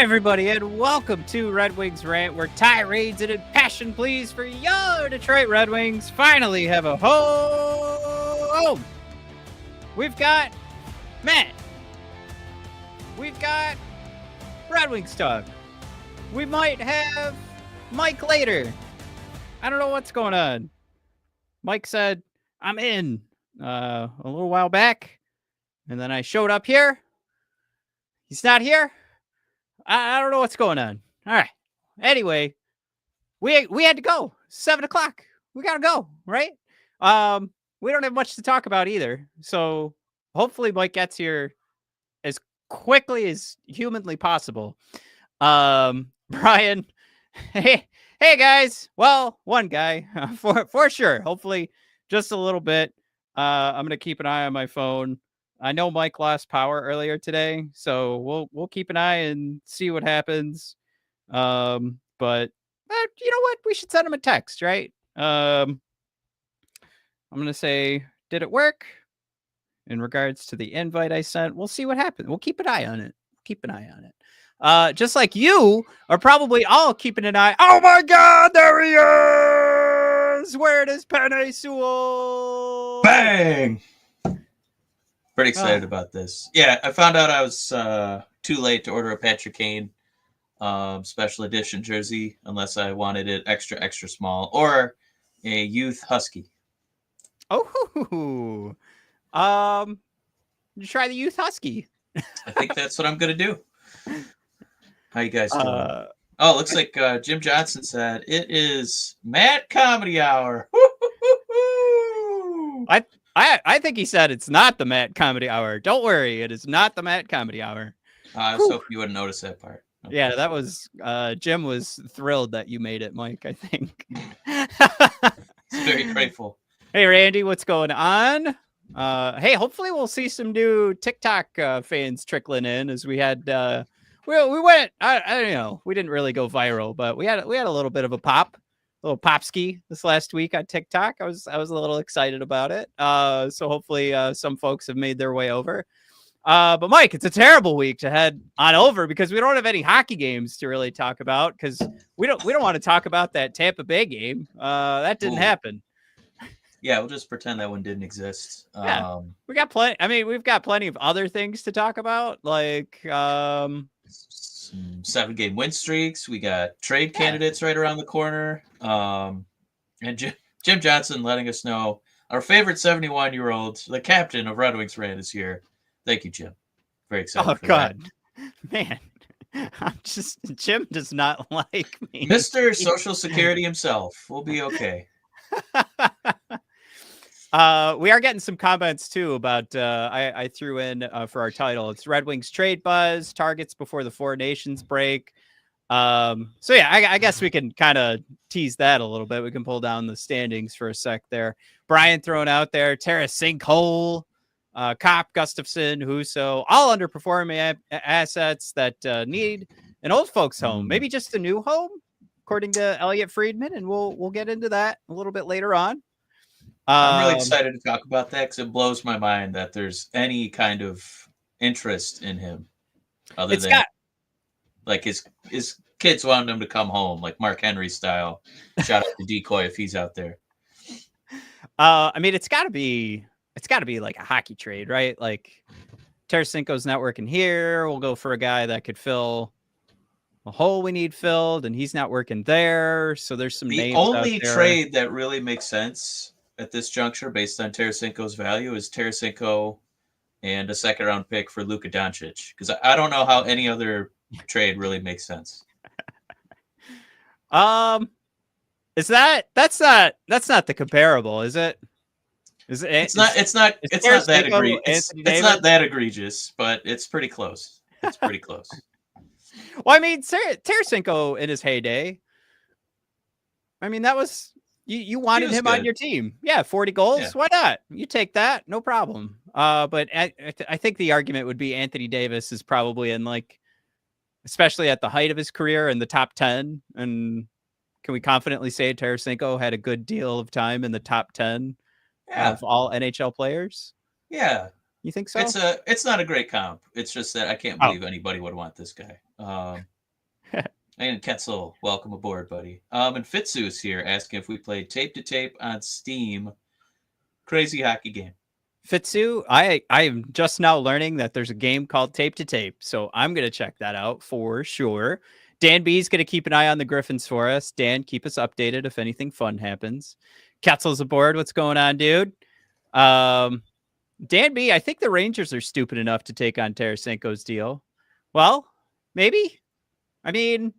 everybody, and welcome to Red Wings Rant, where tirades and impassioned pleas for your Detroit Red Wings finally have a home. We've got Matt. We've got Red Wings talk. We might have Mike later. I don't know what's going on. Mike said, I'm in a little while back, and then I showed up here. He's not here. I don't know what's going on. All right. Anyway, we had to go. 7:00. We gotta go, right? We don't have much to talk about either. So hopefully Mike gets here as quickly as humanly possible. Brian, hey guys. Well, one guy for sure. Hopefully just a little bit. I'm gonna keep an eye on my phone. I know Mike lost power earlier today, so we'll keep an eye and see what happens. But you know what? We should send him a text, right? I'm gonna say, did it work? In regards to the invite I sent, we'll see what happens. We'll keep an eye on it. Keep an eye on it. Just like you are probably all keeping an eye. Oh my God, there he is! Where does Pettersson? Bang! Pretty excited about this. Yeah, I found out I was too late to order a Patrick Kane special edition jersey, unless I wanted it extra small, or a youth husky. Oh, you try the youth husky. I think that's what I'm gonna do. How you guys doing? Oh, looks like Jim Johnson said it is Matt Comedy Hour. I think he said it's not the Matt Comedy Hour. Don't worry, it is not the Matt Comedy Hour. I was hoping you wouldn't notice that part. Okay. Yeah, that was Jim was thrilled that you made it, Mike, I think. He's very grateful. Hey, Randy, what's going on? Hey, hopefully we'll see some new TikTok fans trickling in, as we had we went I don't know, we didn't really go viral, but we had a little bit of a little popski this last week on TikTok. I was a little excited about it. So hopefully some folks have made their way over. But Mike, it's a terrible week to head on over because we don't have any hockey games to really talk about, because we don't want to talk about that Tampa Bay game. That didn't happen. Yeah, we'll just pretend that one didn't exist. Yeah, we got plenty. I mean, we've got plenty of other things to talk about, like 7-game win streaks. We got trade candidates right around the corner. And Jim Johnson letting us know our favorite 71-year-old, the captain of Red Wings Rant, is here. Thank you, Jim. Very excited. Oh, God. Man, Jim does not like me. Mr. Social Security himself. We'll be okay. We are getting some comments too about I threw in for our title. It's Red Wings trade buzz, targets before the Four Nations break. So yeah, I guess we can kind of tease that a little bit. We can pull down the standings for a sec there. Brian throwing out there, Tarasenko, Kopp, Gustafsson, Husso, all underperforming assets that need an old folks home, maybe just a new home, according to Elliot Friedman, and we'll get into that a little bit later on. I'm really excited to talk about that because it blows my mind that there's any kind of interest in him other than like his kids want him to come home, like Mark Henry style. Shout out to Decoy if he's out there. I mean, it's got to be like a hockey trade, right? Like Tarasenko's not working here. We'll go for a guy that could fill a hole we need filled, and he's not working there. So there's some names. The only trade that really makes sense at this juncture, based on Tarasenko's value, is Tarasenko and a second-round pick for Luka Doncic, because I don't know how any other trade really makes sense. Is that's not the comparable, is it? It's not that egregious. It's not that egregious, but it's pretty close. It's pretty close. Well, I mean, Tarasenko in his heyday, I mean, that was you wanted him on your team. Yeah, 40 goals. Yeah. Why not? You take that, no problem. But I think the argument would be Anthony Davis is probably in, like, especially at the height of his career, in the top 10. And can we confidently say Tarasenko had a good deal of time in the top 10 of all NHL players? Yeah. You think so? It's not a great comp. It's just that I can't believe anybody would want this guy. And Ketzel, welcome aboard, buddy. And Fitzus here asking if we played Tape to Tape on Steam. Crazy hockey game. Fitzu, I am just now learning that there's a game called Tape to Tape, so I'm going to check that out for sure. Dan B is going to keep an eye on the Griffins for us. Dan, keep us updated if anything fun happens. Ketzel's aboard. What's going on, dude? Dan B, I think the Rangers are stupid enough to take on Tarasenko's deal. Well, maybe. I mean,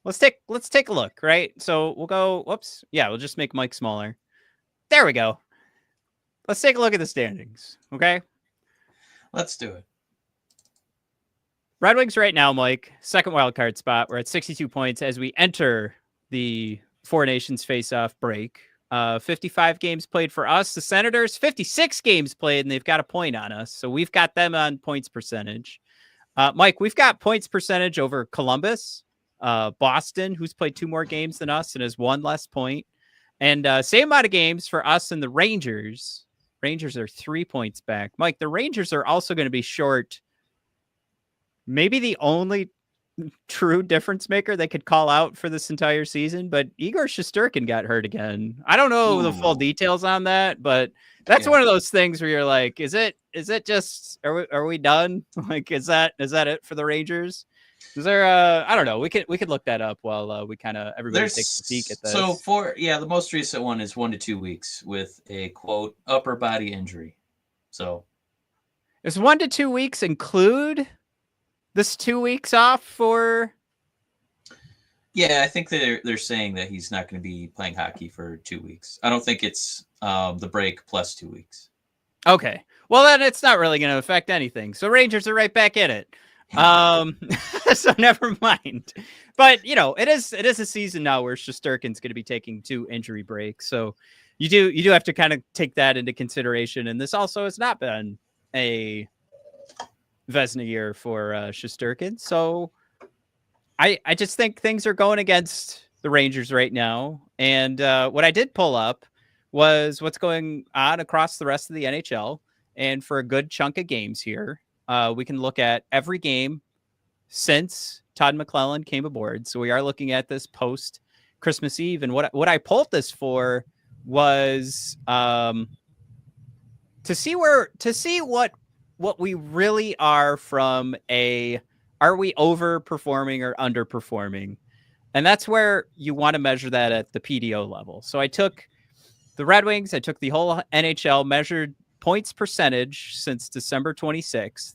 let's take a look, right? So we'll go. Whoops. Yeah, we'll just make Mike smaller. There we go. Let's take a look at the standings, okay? Let's do it. Red Wings right now, Mike, second wild card spot. We're at 62 points as we enter the Four Nations Faceoff break. 55 games played for us. The Senators, 56 games played, and they've got a point on us. So we've got them on points percentage. Mike, we've got points percentage over Columbus, Boston, who's played 2 more games than us and has 1 less point. And same amount of games for us and the Rangers. Rangers are 3 points back. Mike, the Rangers are also going to be short. Maybe the only true difference maker they could call out for this entire season, but Igor Shesterkin got hurt again. I don't know the full details on that, but that's one of those things where you're like, is it just, are we done? Like, is that it for the Rangers? Is there I don't know. We could look that up while we kind of everybody takes a peek at this. So the most recent one is 1 to 2 weeks with a quote upper body injury. So does 1 to 2 weeks include this 2 weeks off for? Yeah, I think they're saying that he's not going to be playing hockey for 2 weeks. I don't think it's the break plus 2 weeks. Okay. Well, then it's not really going to affect anything. So Rangers are right back in it. So never mind. But it is a season now where Shesterkin's going to be taking 2 injury breaks. So you do have to kind of take that into consideration. And this also has not been a Vezina year for Shesterkin. So I just think things are going against the Rangers right now. And what I did pull up was what's going on across the rest of the NHL. And for a good chunk of games here, we can look at every game since Todd Mclellan came aboard. So we are looking at this post Christmas Eve. And what I pulled this for was to see what we really are from are we overperforming or underperforming? And that's where you want to measure that at the PDO level. So I took the Red Wings, I took the whole NHL, measured points percentage since December 26th.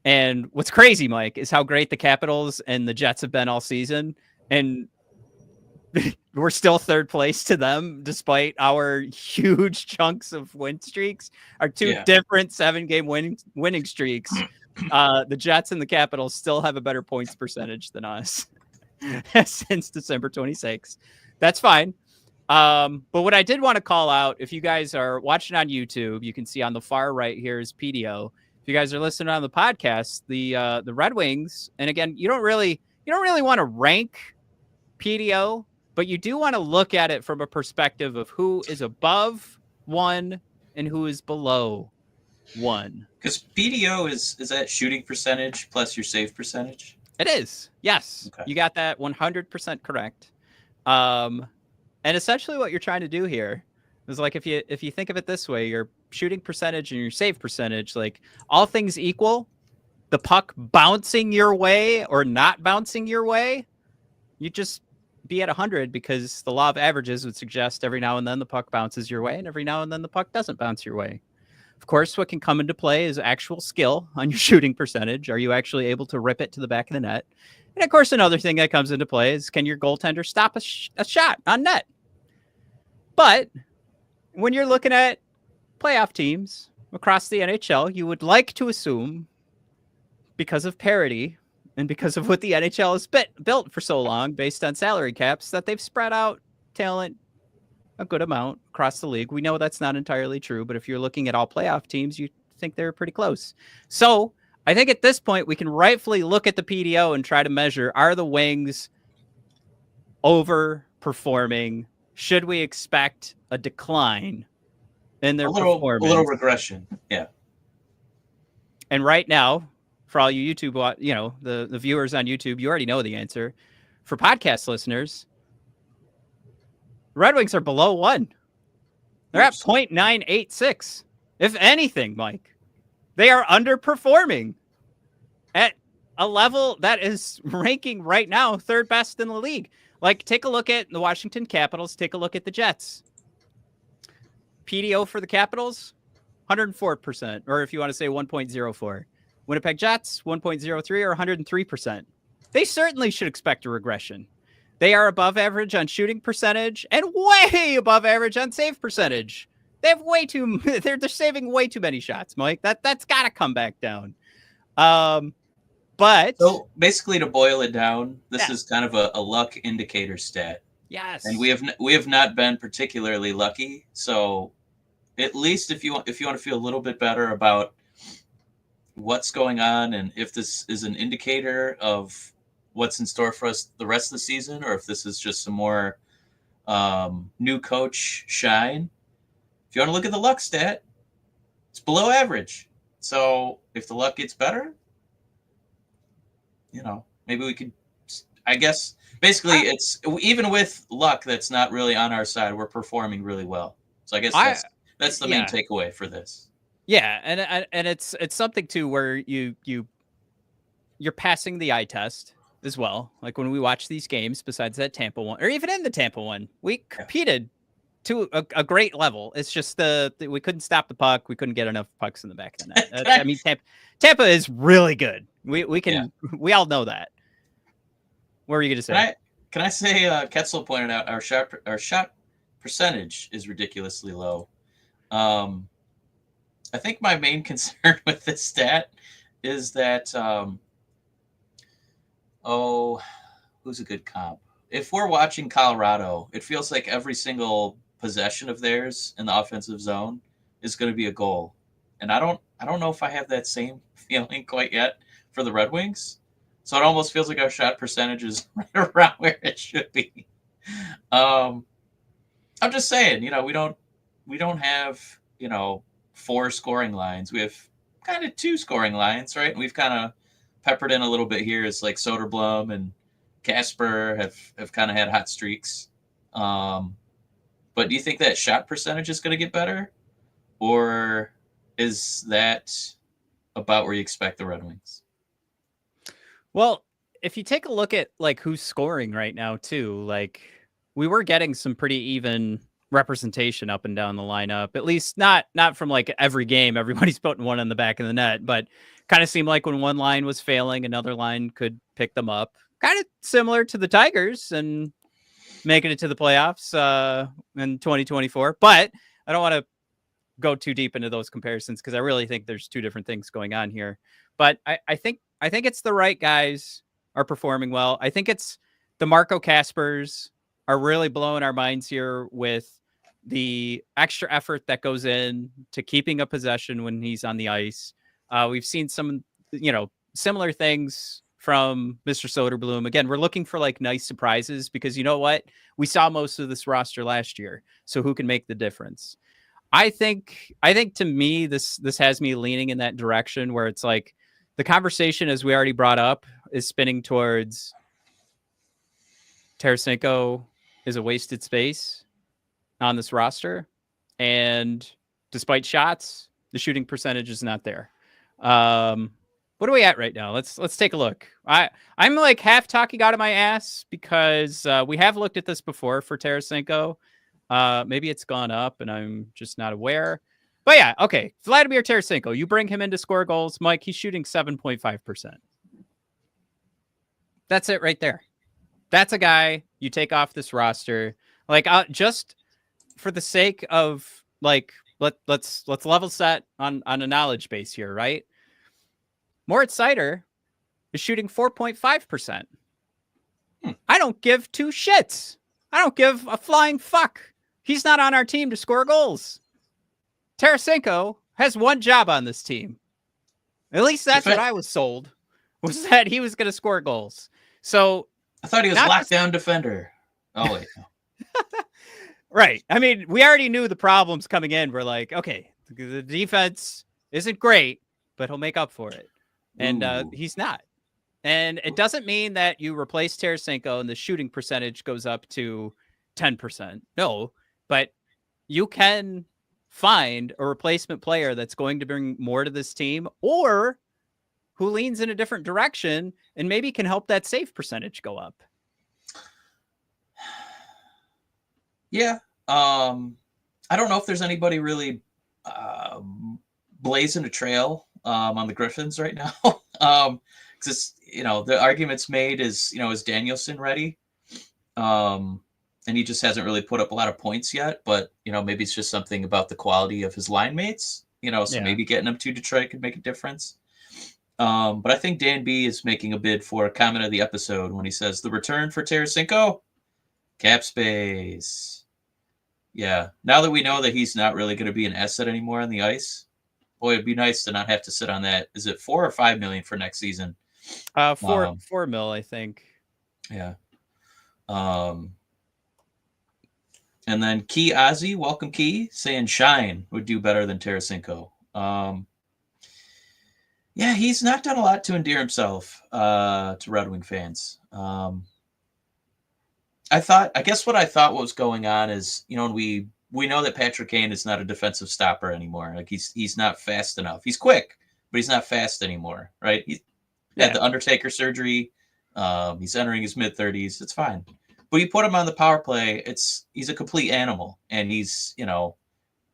And what's crazy, Mike, is how great the Capitals and the Jets have been all season. And we're still third place to them, despite our huge chunks of win streaks, our 2 different 7-game winning streaks. The Jets and the Capitals still have a better points percentage than us since December 26th. That's fine. But what I did want to call out, if you guys are watching on YouTube, you can see on the far right here is PDO. If you guys are listening on the podcast, the Red Wings, and again, you don't really want to rank PDO, but you do want to look at it from a perspective of who is above 1 and who is below 1. Because PDO is that shooting percentage plus your save percentage? It is. Yes. Okay. You got that 100% correct. And essentially what you're trying to do here is like, if you think of it this way, your shooting percentage and your save percentage, like all things equal, the puck bouncing your way or not bouncing your way, you just be at 100 because the law of averages would suggest every now and then the puck bounces your way and every now and then the puck doesn't bounce your way. Of course, what can come into play is actual skill on your shooting percentage. Are you actually able to rip it to the back of the net? And of course, another thing that comes into play is, can your goaltender stop a shot on net? But when you're looking at playoff teams across the NHL, you would like to assume, because of parity and because of what the NHL has built for so long based on salary caps, that they've spread out talent a good amount across the league. We know that's not entirely true, but if you're looking at all playoff teams, you think they're pretty close. So I think at this point, we can rightfully look at the PDO and try to measure, are the Wings overperforming? Should we expect a decline in their performance? A little regression, yeah. And right now, for all you YouTube, the viewers on YouTube, you already know the answer. for podcast listeners, Red Wings are below 1. They're at 0.986. If anything, Mike, they are underperforming at a level that is ranking right now third best in the league. Like, take a look at the Washington Capitals. Take a look at the Jets. PDO for the Capitals, 104%, or if you want to say 1.04. Winnipeg Jets, 1.03 or 103%. They certainly should expect a regression. They are above average on shooting percentage and way above average on save percentage. They have way too. They're saving way too many shots, Mike. That's got to come back down. But so basically, to boil it down, this is kind of a luck indicator stat. Yes, and we have not been particularly lucky. So at least if you want to feel a little bit better about what's going on, and if this is an indicator of what's in store for us the rest of the season, or if this is just some more new coach shine. If you want to look at the luck stat, it's below average. So if the luck gets better, maybe we could, I guess, basically it's even with luck that's not really on our side, we're performing really well. So I guess that's the main takeaway for this. Yeah, and it's something too where you're passing the eye test as well. Like when we watch these games, besides that Tampa one, or even in the Tampa one, we competed to a great level. It's just we couldn't stop the puck. We couldn't get enough pucks in the back of the net. I mean, Tampa is really good. We all know that. What were you going to say? Can I say Ketzel pointed out our shot percentage is ridiculously low. I think my main concern with this stat is that who's a good comp? If we're watching Colorado, it feels like every single possession of theirs in the offensive zone is going to be a goal. And I don't know if I have that same feeling quite yet for the Red Wings. So it almost feels like our shot percentage is right around where it should be. I'm just saying, we don't have, 4 scoring lines. We have kind of 2 scoring lines, right? And we've kind of peppered in a little bit here. It's like Soderblom and Casper have kind of had hot streaks. But do you think that shot percentage is going to get better? Or is that about where you expect the Red Wings? Well, if you take a look at like who's scoring right now too, like we were getting some pretty even representation up and down the lineup, at least not from like every game. Everybody's putting one in the back of the net, but kind of seemed like when one line was failing, another line could pick them up. Kind of similar to the Tigers and making it to the playoffs in 2024. But I don't want to go too deep into those comparisons because I really think there's 2 different things going on here. But I think it's the right guys are performing well. I think it's the Marco Kaspers are really blowing our minds here with the extra effort that goes in to keeping a possession when he's on the ice. We've seen some, similar things from Mr. Soderblom. Again, we're looking for like nice surprises because you know what? We saw most of this roster last year. So who can make the difference? I think to me, this has me leaning in that direction where it's like the conversation, as we already brought up, is spinning towards Tarasenko is a wasted space on this roster. And despite shots, the shooting percentage is not there. What are we at right now? Let's take a look. I'm like half talking out of my ass because we have looked at this before for Tarasenko. Maybe it's gone up and I'm just not aware. But yeah, okay. Vladimir Tarasenko, you bring him in to score goals. Mike, he's shooting 7.5%. That's it right there. That's a guy you take off this roster. Like just for the sake of like, let's level set on a knowledge base here, right? Moritz Seider is shooting 4.5%. I don't give 2 shits. I don't give a flying fuck. He's not on our team to score goals. Tarasenko has one job on this team. At least that's what I was sold, was that he was going to score goals. So I thought he was lockdown defender. Oh, wait. No. Right. I mean, we already knew the problems coming in. We're like, okay, the defense isn't great, but he'll make up for it. And he's not. And it doesn't mean that you replace Tarasenko and the shooting percentage goes up to 10%. No, but you can find a replacement player that's going to bring more to this team or who leans in a different direction and maybe can help that save percentage go up. Yeah. I don't know if there's anybody really blazing a trail on the Griffins right now. Because the argument's made is Danielson ready? And he just hasn't really put up a lot of points yet, but maybe it's just something about the quality of his line mates, so maybe getting him to Detroit could make a difference. But I think Dan B is making a bid for a comment of the episode when he says the return for Tarasenko, cap space. Yeah. Now that we know that he's not really going to be an asset anymore on the ice, boy, it'd be nice to not have to sit on that. Is it $4 or $5 million for next season? $4 million, I think. Yeah. And then Key Ozzy, welcome Key, saying Shine would do better than Tarasenko. Yeah, he's not done a lot to endear himself to Red Wing fans. I guess what I thought was going on is, we know that Patrick Kane is not a defensive stopper anymore. Like he's not fast enough. He's quick, but he's not fast anymore, right? He had the Undertaker surgery. He's entering his mid-30s. It's fine. But you put him on the power play, he's a complete animal, and he's,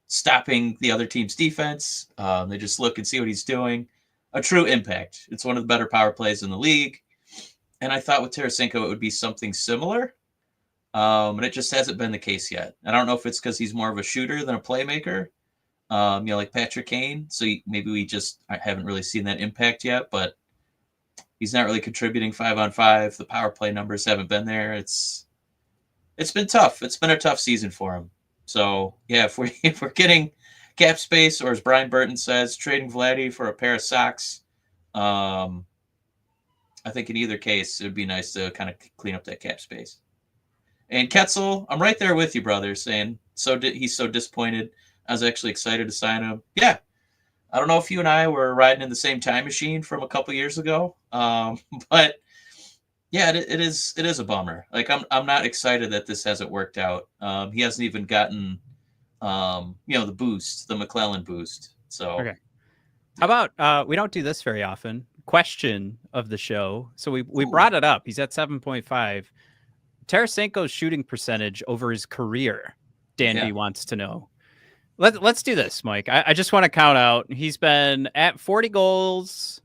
stopping the other team's defense. They just look and see what he's doing. A true impact. It's one of the better power plays in the league. And I thought with Tarasenko it would be something similar. And it just hasn't been the case yet. I don't know if it's because he's more of a shooter than a playmaker, like Patrick Kane. So maybe we just haven't really seen that impact yet, but he's not really contributing 5-on-5. The power play numbers haven't been there. It's been tough. It's been a tough season for him. So yeah, if we're getting cap space, or as Brian Burton says, trading Vladdy for a pair of socks, I think in either case it would be nice to kind of clean up that cap space. And Ketzel, I'm right there with you, brother, saying he's so disappointed. I was actually excited to sign him. Yeah. I don't know if you and I were riding in the same time machine from a couple years ago, but yeah, it is a bummer. Like I'm not excited that this hasn't worked out. He hasn't even gotten, the boost, the Mclellan boost. So, okay. How about we don't do this very often. Question of the show. So we brought it up. He's at 7.5. Tarasenko's shooting percentage over his career. Danby wants to know. Let's do this, Mike. I just want to count out. He's been at 40 goals.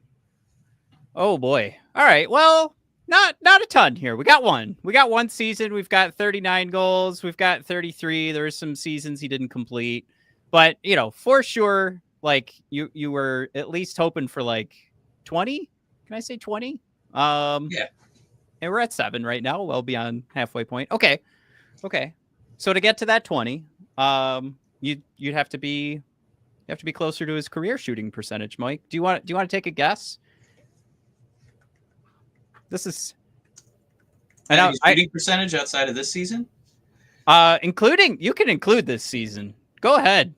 Oh boy. All right. Well, not a ton here. We got one season. We've got 39 goals. We've got 33. There's some seasons he didn't complete, but for sure, like you were at least hoping for like 20. Can I say 20? Yeah. And we're at 7 right now, well beyond halfway point. Okay. So to get to that 20, you'd have to be closer to his career shooting percentage, Mike. Do you want to take a guess? This is shooting percentage outside of this season? You can include this season. Go ahead.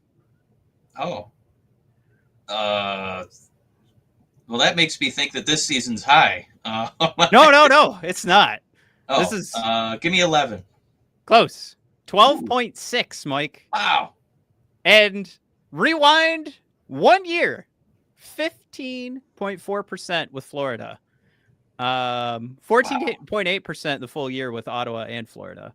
Oh. Well, that makes me think that this season's high. No, it's not. Oh, this is give me 11. Close. 12.6, Mike. Wow. And rewind 1 year, 15.4% with Florida. 14.8% the full year with Ottawa and Florida.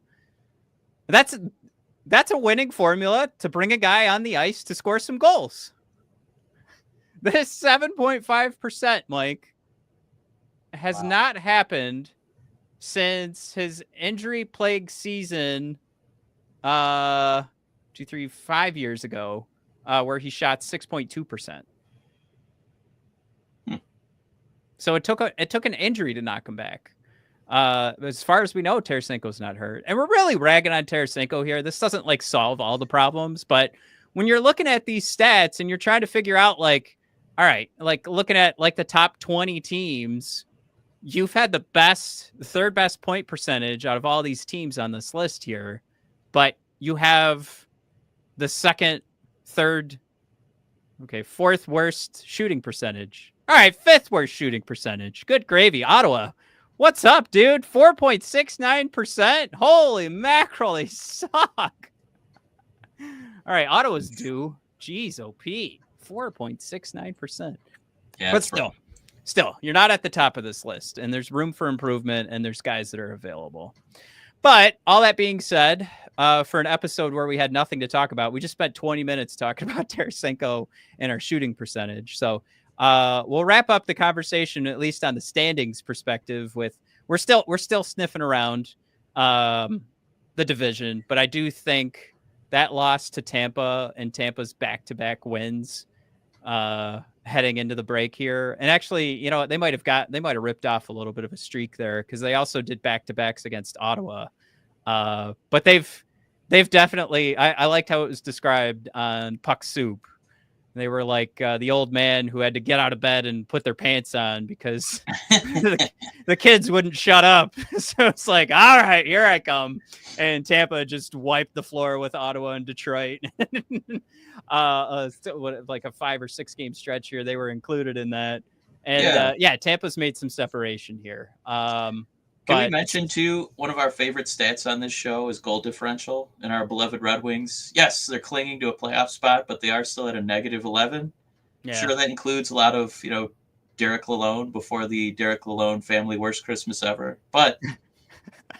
That's a winning formula to bring a guy on the ice to score some goals. This 7.5%, Mike, has not happened since his injury-plagued season 5 years ago, where he shot 6.2%. So it took an injury to knock him back. As far as we know, Tarasenko's not hurt. And we're really ragging on Tarasenko here. This doesn't solve all the problems, but when you're looking at these stats and you're trying to figure out all right, looking at the top 20 teams, you've had the third best point percentage out of all these teams on this list here, but you have the fourth worst shooting percentage. All right, 5th worst shooting percentage. Good gravy. Ottawa. What's up, dude? 4.69%. Holy mackerel, they suck. All right, Ottawa's due. Jeez, OP. 4.69%. Yeah, but still, you're not at the top of this list, and there's room for improvement, and there's guys that are available. But all that being said, for an episode where we had nothing to talk about, we just spent 20 minutes talking about Tarasenko and our shooting percentage. So we'll wrap up the conversation, at least on the standings perspective, with we're still sniffing around the division, but I do think that loss to Tampa and Tampa's back-to-back wins heading into the break here, and actually, you know, they might have ripped off a little bit of a streak there because they also did back-to-backs against Ottawa. But they've definitely, I liked how it was described on Puck Soup. They were like the old man who had to get out of bed and put their pants on because the kids wouldn't shut up. So it's like, all right, here I come. And Tampa just wiped the floor with Ottawa and Detroit. Like a 5 or 6 game stretch here. They were included in that. And Tampa's made some separation here. Can we mention, too, one of our favorite stats on this show is goal differential in our beloved Red Wings. Yes, they're clinging to a playoff spot, but they are still at a -11. Yeah. Sure, that includes a lot of, Derek Lalonde before the Derek Lalonde family worst Christmas ever. But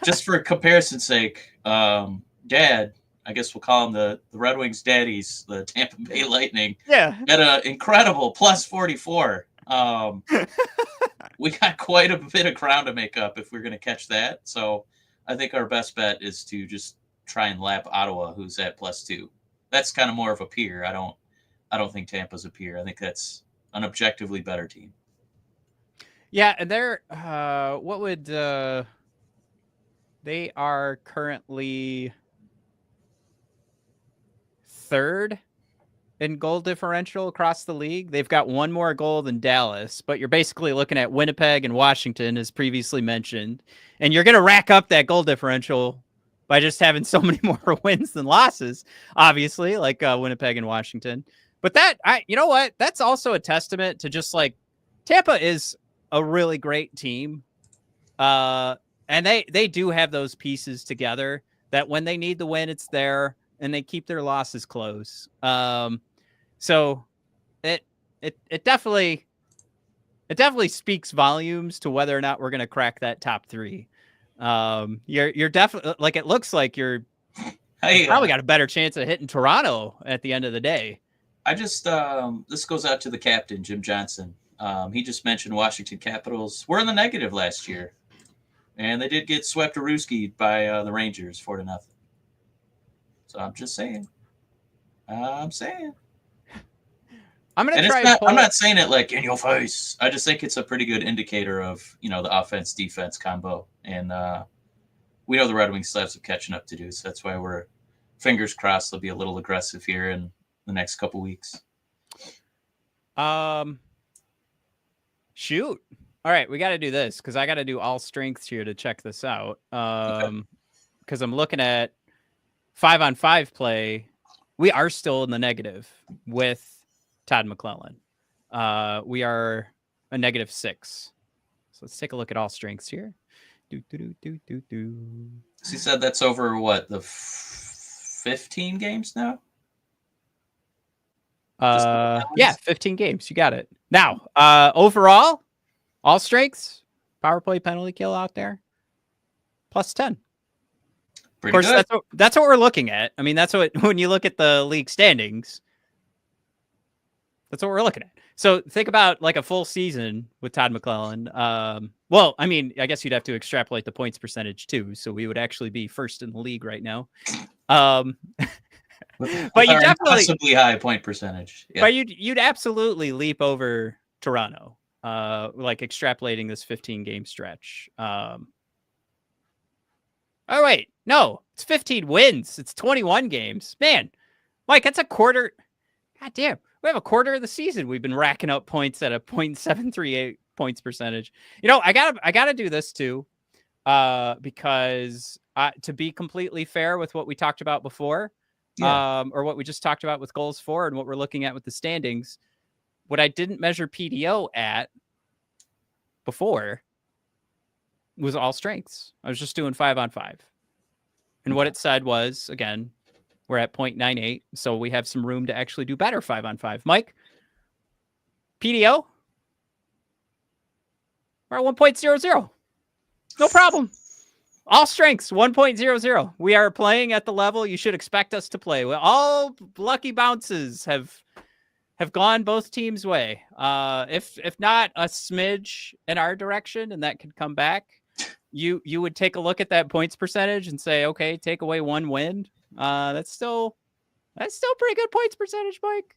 just for comparison's sake, Dad, I guess we'll call him the Red Wings daddies, the Tampa Bay Lightning, at an incredible +44. We got quite a bit of ground to make up if we're going to catch that. So I think our best bet is to just try and lap Ottawa, who's at +2. That's kind of more of a peer. I don't think Tampa's a peer. I think that's an objectively better team. Yeah, and they're they are currently 3rd in goal differential across the league. They've got 1 more goal than Dallas, but you're basically looking at Winnipeg and Washington, as previously mentioned, and you're going to rack up that goal differential by just having so many more wins than losses, obviously, like Winnipeg and Washington. But you know what? That's also a testament to just like Tampa is a really great team. And they do have those pieces together that when they need the win, it's there, and they keep their losses close. So it definitely speaks volumes to whether or not we're going to crack that top 3. You're definitely, like, it looks like you probably got a better chance of hitting Toronto at the end of the day. I just this goes out to the captain, Jim Johnson. He just mentioned Washington Capitals were in the negative last year, and they did get swept to Ruski by the Rangers 4-0. So I'm just saying. I'm going to try. I'm not saying it like in your face. I just think it's a pretty good indicator of, the offense-defense combo. And we know the Red Wings still have some catching up to do. So that's why we're fingers crossed they'll be a little aggressive here in the next couple weeks. Shoot. All right, we got to do this because I got to do all strengths here to check this out. Because I'm looking at 5-on-5 play. We are still in the negative with Todd Mclellan. We are a -6. So let's take a look at all strengths here. So you said that's over what, the 15 games now? 15 games. You got it. Now, overall, all strengths, power play, penalty kill out there, +10. Pretty of course, good. that's what we're looking at. I mean, that's what, when you look at the league standings, that's what we're looking at. So think about like a full season with Todd McLellan. Well, I mean, I guess you'd have to extrapolate the points percentage too. So we would actually be 1st in the league right now. But you definitely possibly high point percentage. Yeah. But you'd absolutely leap over Toronto, like extrapolating this 15 game stretch. Oh, wait. No, it's 15 wins. It's 21 games. Man, Mike, that's a quarter. God damn. We have a quarter of the season. We've been racking up points at a .738 points percentage. I gotta do this too, because to be completely fair with what we talked about before, or what we just talked about with goals for and what we're looking at with the standings, what I didn't measure PDO at before was all strengths. I was just doing 5-on-5. And what it said was, again, we're at 0.98, so we have some room to actually do better 5-on-5. Mike, PDO, we're at 1.00. No problem. All strengths, 1.00. We are playing at the level you should expect us to play. All lucky bounces have gone both teams' way. If not a smidge in our direction, and that could come back, you would take a look at that points percentage and say, okay, take away one win. That's still pretty good points percentage, Mike.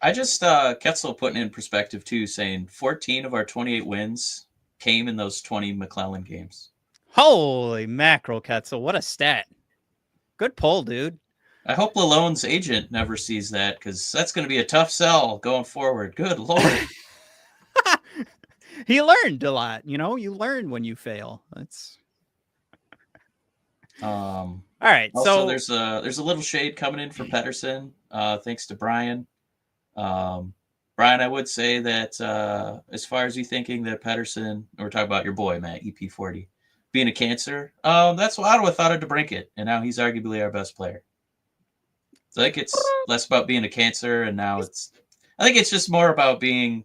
I just Ketzel putting in perspective too, saying 14 of our 28 wins came in those 20 Mclellan games. Holy mackerel, Ketzel. What a stat. Good pull, dude. I hope Lalonde's agent never sees that, because that's going to be a tough sell going forward. Good Lord. He learned a lot. You learn when you fail. That's all right. Also, there's a little shade coming in for Pettersson, thanks to Brian. Brian, I would say that as far as you thinking that Pettersson, we're talking about your boy, Matt, EP40, being a cancer, that's what Ottawa thought of DeBrincat, and now he's arguably our best player. So I think it's less about being a cancer, and now I think it's just more about being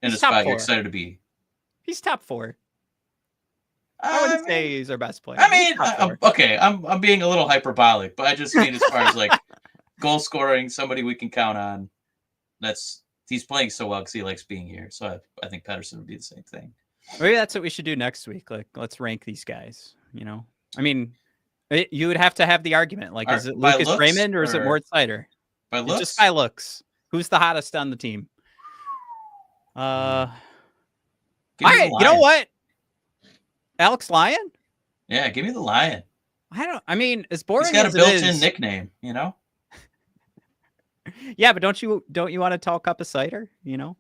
in a spot you're excited to be. He's top 4. I wouldn't say he's our best player. I mean, I'm being a little hyperbolic, but I just mean as far as like goal scoring, somebody we can count on. He's playing so well because he likes being here. So I think Pettersson would be the same thing. Maybe that's what we should do next week. Like, let's rank these guys. I mean, you would have to have the argument. Like, is it Lucas Raymond or is it Mort Seider? By looks? Just by looks. Who's the hottest on the team? All right, you know what? Alex Lyon? Yeah, give me the Lion. I mean, as boring as he's got a built-in nickname, Yeah, but don't you want a tall cup of cider? Drink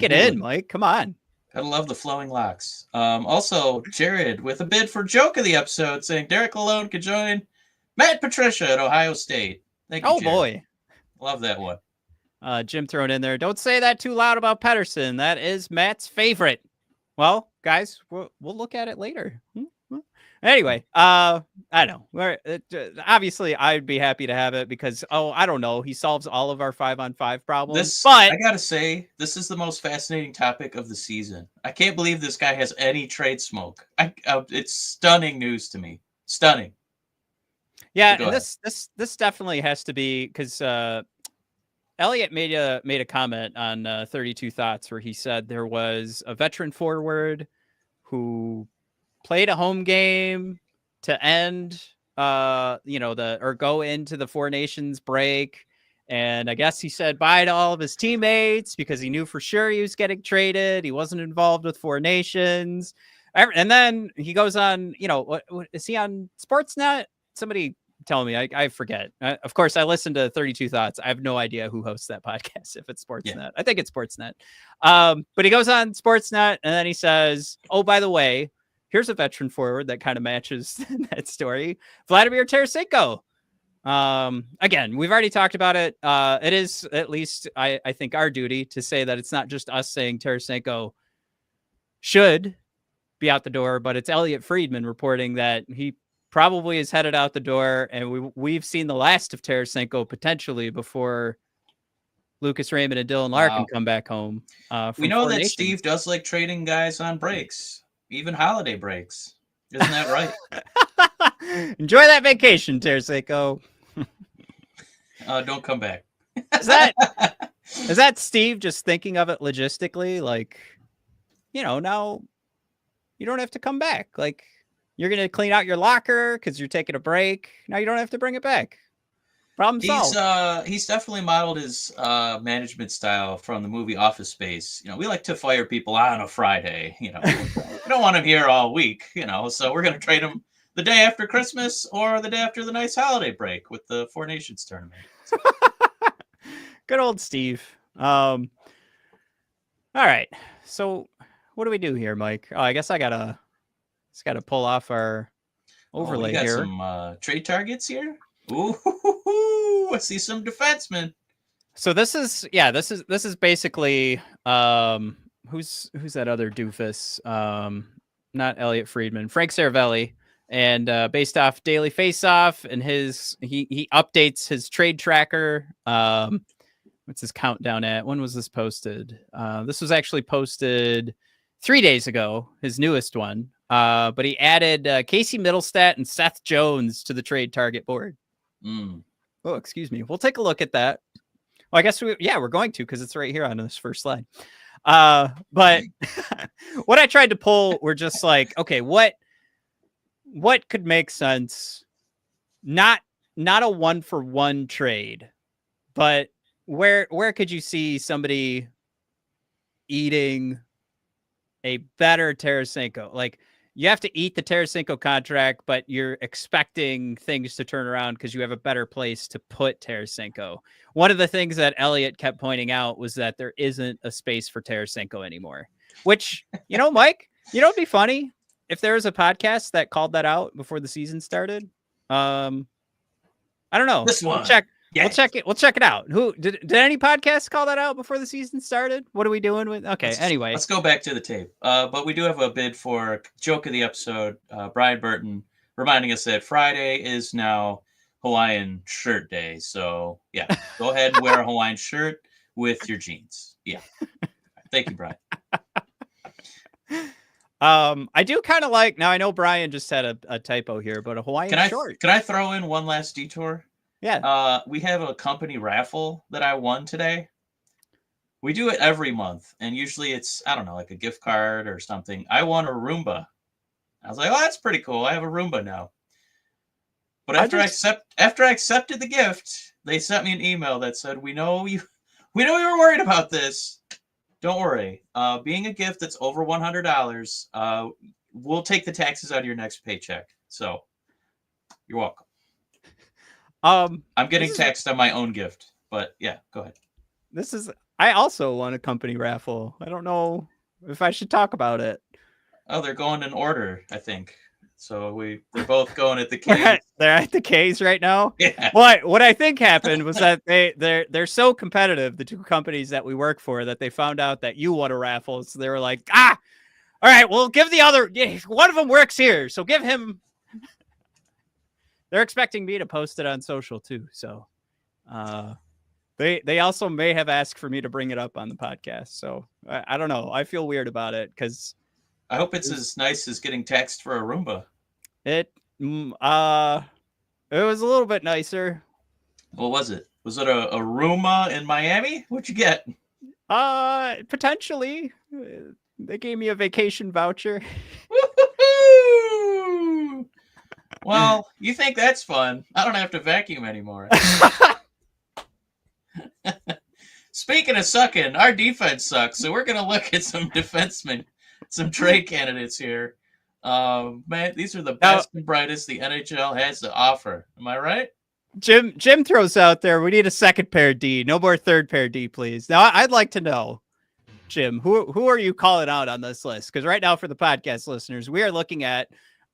it in, Mike. Come on. Gotta love the flowing locks. Also, Jared with a bid for joke of the episode, saying Derek Lalonde could join Matt Patricia at Ohio State. Thank you, Jared. Boy. Love that one. Jim thrown in there. Don't say that too loud about Pettersson. That is Matt's favorite. Well, guys, we'll look at it later. Anyway, I don't know. Obviously, I'd be happy to have it because, I don't know. He solves all of our 5-on-5 problems. But I got to say, this is the most fascinating topic of the season. I can't believe this guy has any trade smoke. It's stunning news to me. Stunning. Yeah, and this definitely has to be because Elliot made a comment on 32 Thoughts where he said there was a veteran forward who played a home game to end, or go into the Four Nations break. And I guess he said bye to all of his teammates because he knew for sure he was getting traded. He wasn't involved with Four Nations. And then he goes on, what is he on Sportsnet? Somebody tell me, I forget. Of course, I listen to 32 Thoughts. I have no idea who hosts that podcast, if it's Sportsnet. Yeah. I think it's Sportsnet. But he goes on Sportsnet and then he says, oh, by the way, here's a veteran forward that kind of matches that story. Vladimir Tarasenko. Again, we've already talked about it. It is at least, I think, our duty to say that it's not just us saying Tarasenko should be out the door, but it's Elliot Friedman reporting that he probably is headed out the door, and we've seen the last of Tarasenko potentially before Lucas Raymond and Dylan Larkin come back home. We know that Steve does like trading guys on breaks, even holiday breaks. Isn't that right? Enjoy that vacation, Tarasenko. Don't come back. Is that Steve just thinking of it logistically? Like, now you don't have to come back. Like, you're going to clean out your locker because you're taking a break. Now you don't have to bring it back. Problem solved. He's definitely modeled his management style from the movie Office Space. We like to fire people on a Friday. We don't want him here all week. So we're going to trade him the day after Christmas or the day after the nice holiday break with the Four Nations tournament. Good old Steve. All right. So what do we do here, Mike? Oh, I guess I gotta pull off our overlay we got here. Some trade targets here. Ooh, I see some defensemen. So this is basically who's that other doofus? Not Elliot Friedman, Frank Saravelli, and based off Daily Faceoff, and he updates his trade tracker. What's his countdown at? When was this posted? This was actually posted 3 days ago, his newest one. But he added Casey Mittelstadt and Seth Jones to the trade target board. Oh, excuse me. We'll take a look at that. Well, I guess we're going to, because it's right here on this first slide. But what I tried to pull were just like, okay, what could make sense? Not a 1-for-1 trade, but where could you see somebody eating a better Tarasenko? Like, you have to eat the Tarasenko contract, but you're expecting things to turn around because you have a better place to put Tarasenko. One of the things that Elliot kept pointing out was that there isn't a space for Tarasenko anymore, which, Mike, it'd be funny if there was a podcast that called that out before the season started. I don't know. This one. Yes. We'll check it out. Who did any podcasts call that out before the season started? What are we doing with? Okay. Anyway, let's go back to the tape. But we do have a bid for joke of the episode. Brian Burton reminding us that Friday is now Hawaiian shirt day. So yeah, go ahead and wear a Hawaiian shirt with your jeans. Yeah. Thank you, Brian. I do kind of like, now I know Brian just had a typo here, but a Hawaiian short. Can I throw in one last detour? Yeah. We have a company raffle that I won today. We do it every month, and usually it's, I don't know, like a gift card or something. I won a Roomba. I was like, oh, that's pretty cool. I have a Roomba now. But after I accepted the gift, they sent me an email that said, we know you were worried about this. Don't worry. Being a gift that's over $100, we'll take the taxes out of your next paycheck. So you're welcome. I'm getting taxed on my own gift, but yeah, go ahead. I also won a company raffle. I don't know if I should talk about it. Oh, they're going in order, I think. So they're both going at the K's. They're at the K's right now. Yeah. What I think happened was that they're so competitive, the two companies that we work for, that they found out that you won a raffle. So they were like, all right, we'll give the other. One of them works here, so give him. They're expecting me to post it on social too. So they also may have asked for me to bring it up on the podcast. So I don't know. I feel weird about it because I hope it's as nice as getting taxed for a Roomba. It was a little bit nicer. What was it? Was it a Roomba in Miami? What'd you get? Potentially. They gave me a vacation voucher. Woo-hoo-hoo! Well, you think that's fun. I don't have to vacuum anymore. Speaking of sucking, our defense sucks, so we're going to look at some defensemen, some trade candidates here. Man, these are the best and brightest the NHL has to offer. Am I right? Jim throws out there, we need a second pair D. No more third pair D, please. Now, I'd like to know, Jim, who are you calling out on this list? Because right now, for the podcast listeners, we are looking at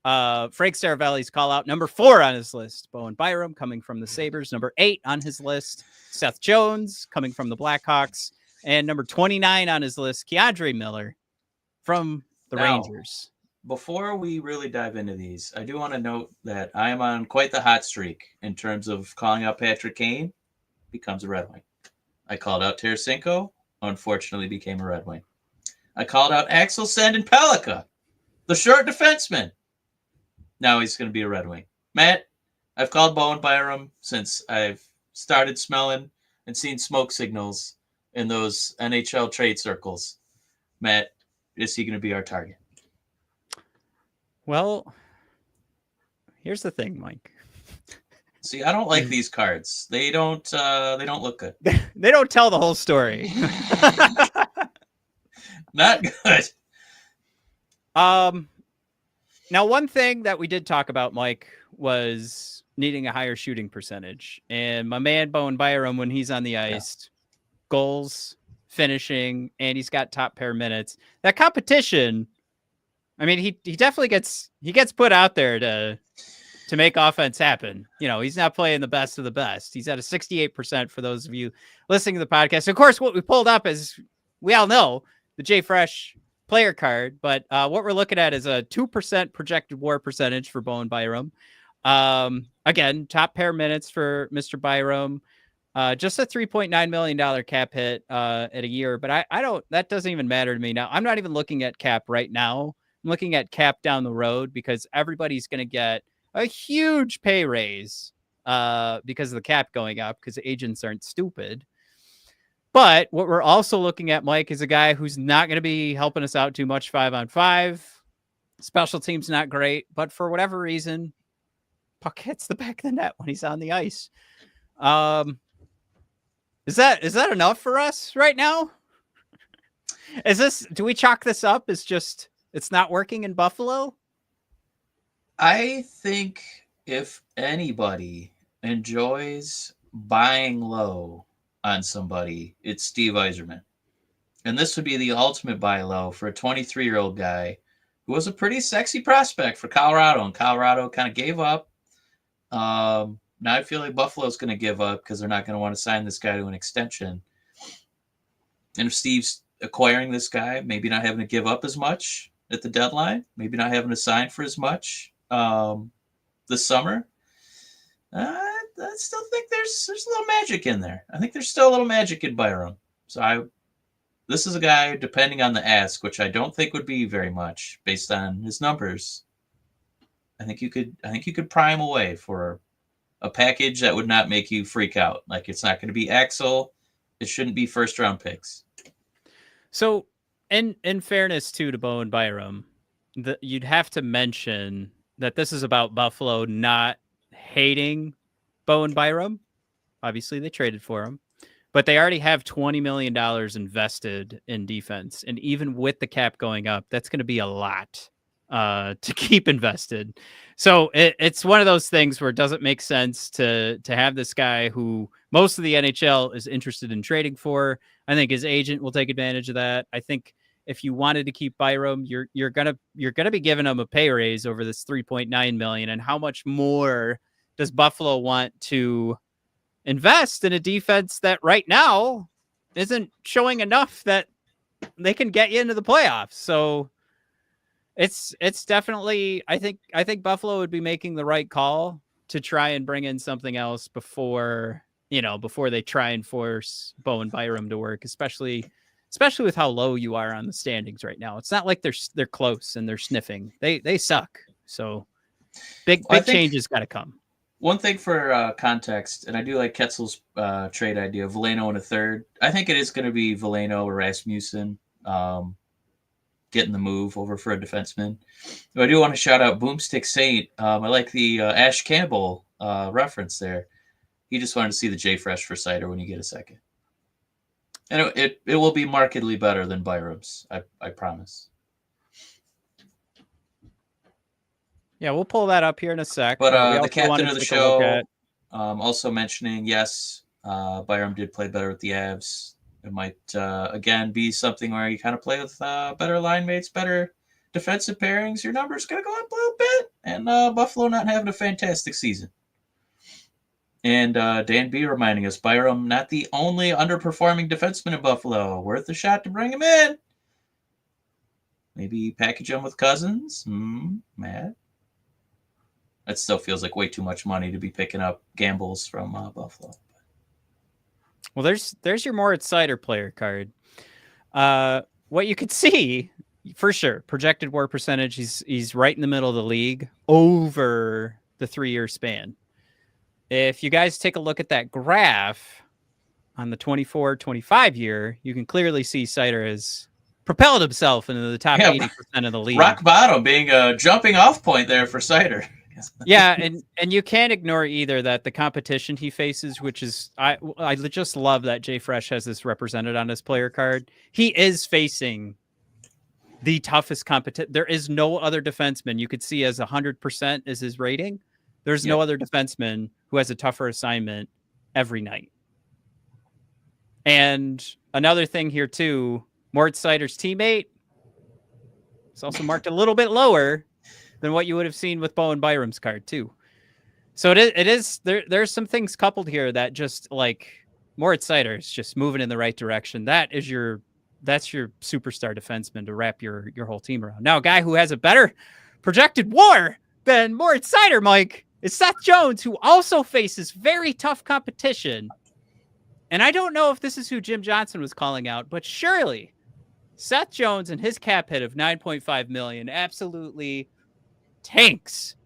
Frank Saravelli's call out number 4 on his list. Bowen Byram coming from the Sabres. Number 8 on his list. Seth Jones coming from the Blackhawks. And number 29 on his list, Keandre Miller from the Rangers. Before we really dive into these, I do want to note that I am on quite the hot streak in terms of calling out Patrick Kane, becomes a Red Wing. I called out Tarasenko, unfortunately became a Red Wing. I called out Axel Sandin-Pellikka, the short defenseman. Now he's going to be a Red Wing. Matt, I've called Bowen Byram since I've started smelling and seen smoke signals in those NHL trade circles. Matt, is he going to be our target? Well, here's the thing, Mike. See, I don't like these cards. They don't look good. They don't tell the whole story. Not good. Now, one thing that we did talk about, Mike, was needing a higher shooting percentage. And my man, Bowen Byram, when he's on the ice, goals, finishing, and he's got top pair minutes. That competition, I mean, he definitely gets put out there to to make offense happen. He's not playing the best of the best. He's at a 68% for those of you listening to the podcast. Of course, what we pulled up is, we all know, the J Fresh player card, but what we're looking at is a 2% projected WAR percentage for Bowen Byram. Again, top pair minutes for Mr. Byram. Just a $3.9 million cap hit at a year, but I don't, that doesn't even matter to me now. I'm not even looking at cap right now. I'm looking at cap down the road, because everybody's going to get a huge pay raise because of the cap going up, because agents aren't stupid. But what we're also looking at, Mike, is a guy who's not going to be helping us out too much 5-on-5. Special teams not great, but for whatever reason, puck hits the back of the net when he's on the ice. Is that enough for us right now? Do we chalk this up as just it's not working in Buffalo? I think if anybody enjoys buying low on somebody, it's Steve Yzerman. And this would be the ultimate buy low for a 23-year-old guy who was a pretty sexy prospect for Colorado, and Colorado kind of gave up. Now I feel like Buffalo's going to give up because they're not going to want to sign this guy to an extension. And if Steve's acquiring this guy, maybe not having to give up as much at the deadline, maybe not having to sign for as much this summer, I still think there's a little magic in there. I think there's still a little magic in Byram. So this is a guy, depending on the ask, which I don't think would be very much based on his numbers. I think you could pry him away for a package that would not make you freak out. Like, it's not going to be Axel. It shouldn't be first round picks. So, in fairness to Bowen Byram, you'd have to mention that this is about Buffalo not hating Bowen Byram. Obviously, they traded for him, but they already have $20 million invested in defense. And even with the cap going up, that's going to be a lot to keep invested. So it's one of those things where it doesn't make sense to have this guy who most of the NHL is interested in trading for. I think his agent will take advantage of that. I think if you wanted to keep Byram, you're gonna be giving him a pay raise over this $3.9 million. And how much more does Buffalo want to invest in a defense that right now isn't showing enough that they can get you into the playoffs? So it's definitely, I think Buffalo would be making the right call to try and bring in something else before they try and force Bowen Byram to work, especially with how low you are on the standings right now. It's not like they're close and they're sniffing. They suck. So big changes got to come. One thing for context, and I do like Ketzel's trade idea, Veleno in a third. I think it is going to be Veleno or Rasmussen getting the move over for a defenseman. But I do want to shout out Boomstick Saint. I like the Ash Campbell reference there. He just wanted to see the J Fresh for Cider when you get a second. And it will be markedly better than Byram's, I promise. Yeah, we'll pull that up here in a sec. But the captain of the show also mentioning, yes, Byram did play better with the Avs. It might, again, be something where you kind of play with better line mates, better defensive pairings. Your number's going to go up a little bit. And Buffalo not having a fantastic season. And Dan B reminding us, Byram not the only underperforming defenseman in Buffalo. Worth a shot to bring him in. Maybe package him with Cozens. Matt? That still feels like way too much money to be picking up gambles from Buffalo. Well, there's your Moritz Seider player card. What you could see, for sure, projected WAR percentage, he's right in the middle of the league over the 3-year span. If you guys take a look at that graph on the 24-25 year, you can clearly see Seider has propelled himself into the top 80% of the league. Rock bottom being a jumping off point there for Seider. Yeah, and you can't ignore either that the competition he faces, which is I just love that J Fresh has this represented on his player card. He is facing the toughest competition. There is no other defenseman you could see as 100% is his rating. There's no other defenseman who has a tougher assignment every night. And another thing here too, Moritz Seider's teammate is also marked a little bit lower than what you would have seen with Bowen Byram's card too. So it is there's some things coupled here that just like Moritz Seider's just moving in the right direction. That's your superstar defenseman to wrap your whole team around. Now, a guy who has a better projected WAR than Moritz Seider, Mike, is Seth Jones, who also faces very tough competition. And I don't know if this is who Jim Johnson was calling out, but surely Seth Jones and his cap hit of $9.5 million absolutely tanks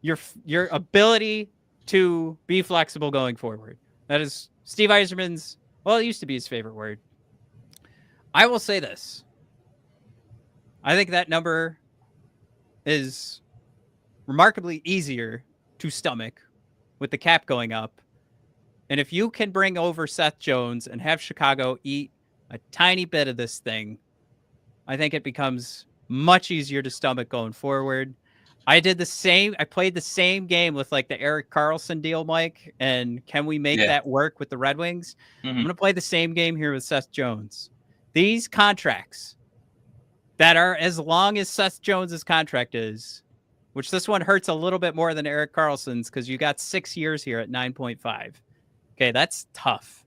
your ability to be flexible going forward. That is Steve Yzerman's, well, it used to be his favorite word. I will say this. I think that number is remarkably easier to stomach with the cap going up. And if you can bring over Seth Jones and have Chicago eat a tiny bit of this thing, I think it becomes much easier to stomach going forward. I did the same. I played the same game with like the Erik Karlsson deal, Mike. And can we make that work with the Red Wings? I'm going to play the same game here with Seth Jones. These contracts that are as long as Seth Jones's contract is, which this one hurts a little bit more than Erik Karlsson's because you got 6 years here at 9.5. Okay, that's tough.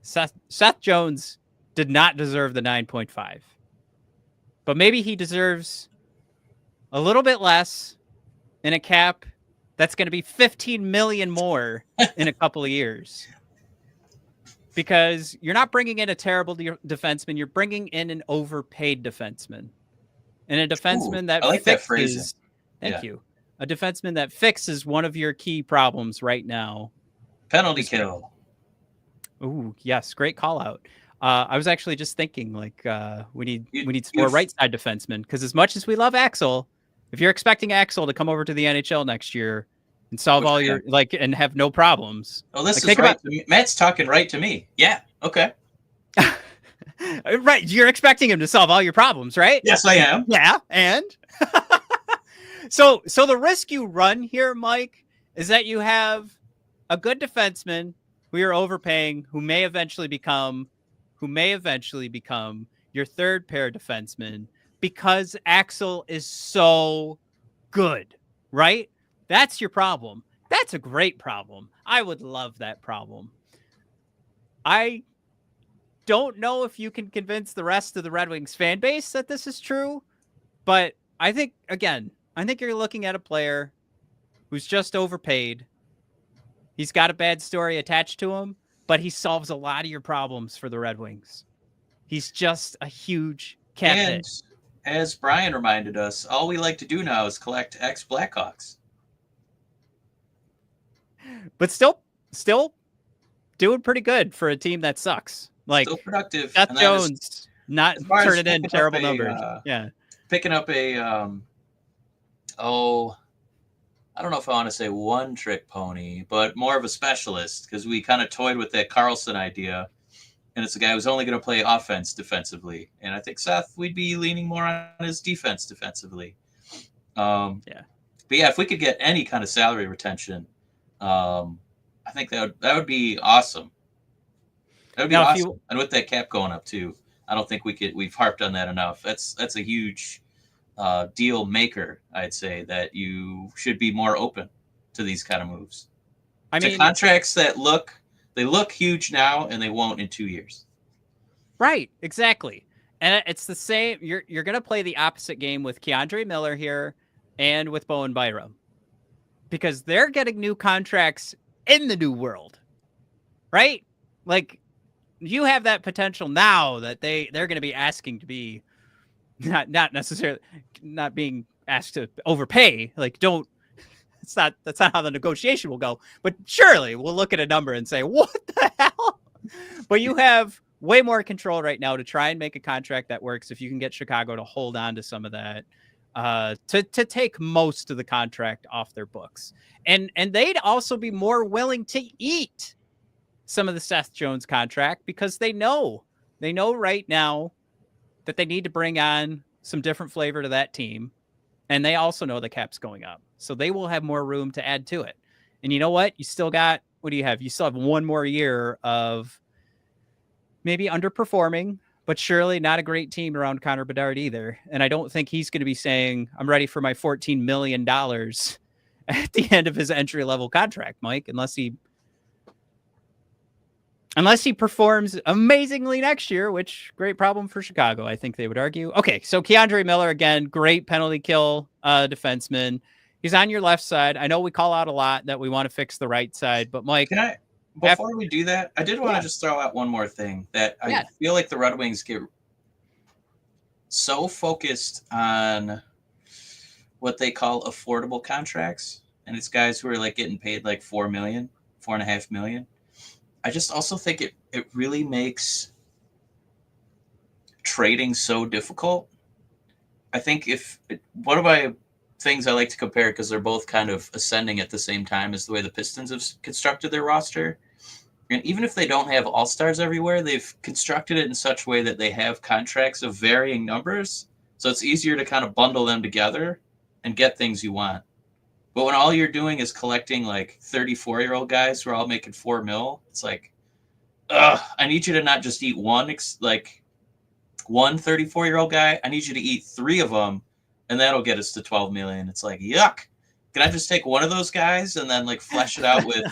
Seth Jones did not deserve the 9.5. But maybe he deserves a little bit less in a cap that's going to be 15 million more in a couple of years. Because you're not bringing in a terrible defenseman, you're bringing in an overpaid defenseman. And a defenseman that like fixes, that phrasing. Thank you. A defenseman that fixes one of your key problems right now. Penalty kill. Ooh, yes, great call out. I was actually just thinking, like, we need some more right side defensemen, because as much as we love Axel, if you're expecting Axel to come over to the NHL next year and solve all your and have no problems. Oh, this is right. Matt's talking right to me. Yeah. Okay. Right. You're expecting him to solve all your problems, right? Yes, I am. Yeah. And so the risk you run here, Mike, is that you have a good defenseman who you're overpaying, who may eventually become your third pair defenseman because Axel is so good, right? That's your problem. That's a great problem. I would love that problem. I don't know if you can convince the rest of the Red Wings fan base that this is true, but I think you're looking at a player who's just overpaid. He's got a bad story attached to him, but he solves a lot of your problems for the Red Wings. He's just a huge cap hit. As Brian reminded us, all we like to do now is collect ex-Blackhawks. But still doing pretty good for a team that sucks. Like, still productive. Seth Jones not turning in terrible numbers. Picking up a, I don't know if I want to say one trick pony, but more of a specialist, because we kind of toyed with that Karlsson idea. And it's a guy who's only going to play offense defensively. And I think Seth, we'd be leaning more on his defense defensively. But yeah, if we could get any kind of salary retention, I think that would be awesome. That would be awesome. And with that cap going up too, I don't think we've harped on that enough. That's a huge deal maker, I'd say, that you should be more open to these kind of moves. I mean, contracts that look huge now and they won't in 2 years. Right, exactly. And it's the same. You're going to play the opposite game with Keandre Miller here and with Bowen Byram, because they're getting new contracts in the new world, right? Like, you have that potential now that they're going to be asking to be not necessarily not being asked to overpay. Like, that's not how the negotiation will go. But surely we'll look at a number and say, what the hell? But you have way more control right now to try and make a contract that works if you can get Chicago to hold on to some of that, to take most of the contract off their books. And they'd also be more willing to eat some of the Seth Jones contract, because they know right now that they need to bring on some different flavor to that team. And they also know the cap's going up. So they will have more room to add to it. And you know what? You still got, what do you have? You still have one more year of maybe underperforming, but surely not a great team around Connor Bedard either. And I don't think he's going to be saying, I'm ready for my $14 million at the end of his entry-level contract, Mike, unless he performs amazingly next year, which great problem for Chicago, I think they would argue. Okay, so Keandre Miller, again, great penalty kill defenseman. He's on your left side. I know we call out a lot that we want to fix the right side, but Mike... Before we do that, I did want to just throw out one more thing that I feel like the Red Wings get so focused on what they call affordable contracts. And it's guys who are like getting paid like $4 million, $4.5 million. I just also think it really makes trading so difficult. I think one of my things I like to compare, because they're both kind of ascending at the same time, is the way the Pistons have constructed their roster. And even if they don't have all-stars everywhere, they've constructed it in such a way that they have contracts of varying numbers. So it's easier to kind of bundle them together and get things you want. But when all you're doing is collecting like 34-year-old guys who are all making $4 million, it's like, I need you to not just eat one 34-year-old guy. I need you to eat 3 of them, and that'll get us to $12 million. It's like, yuck. Can I just take one of those guys and then like flesh it out with,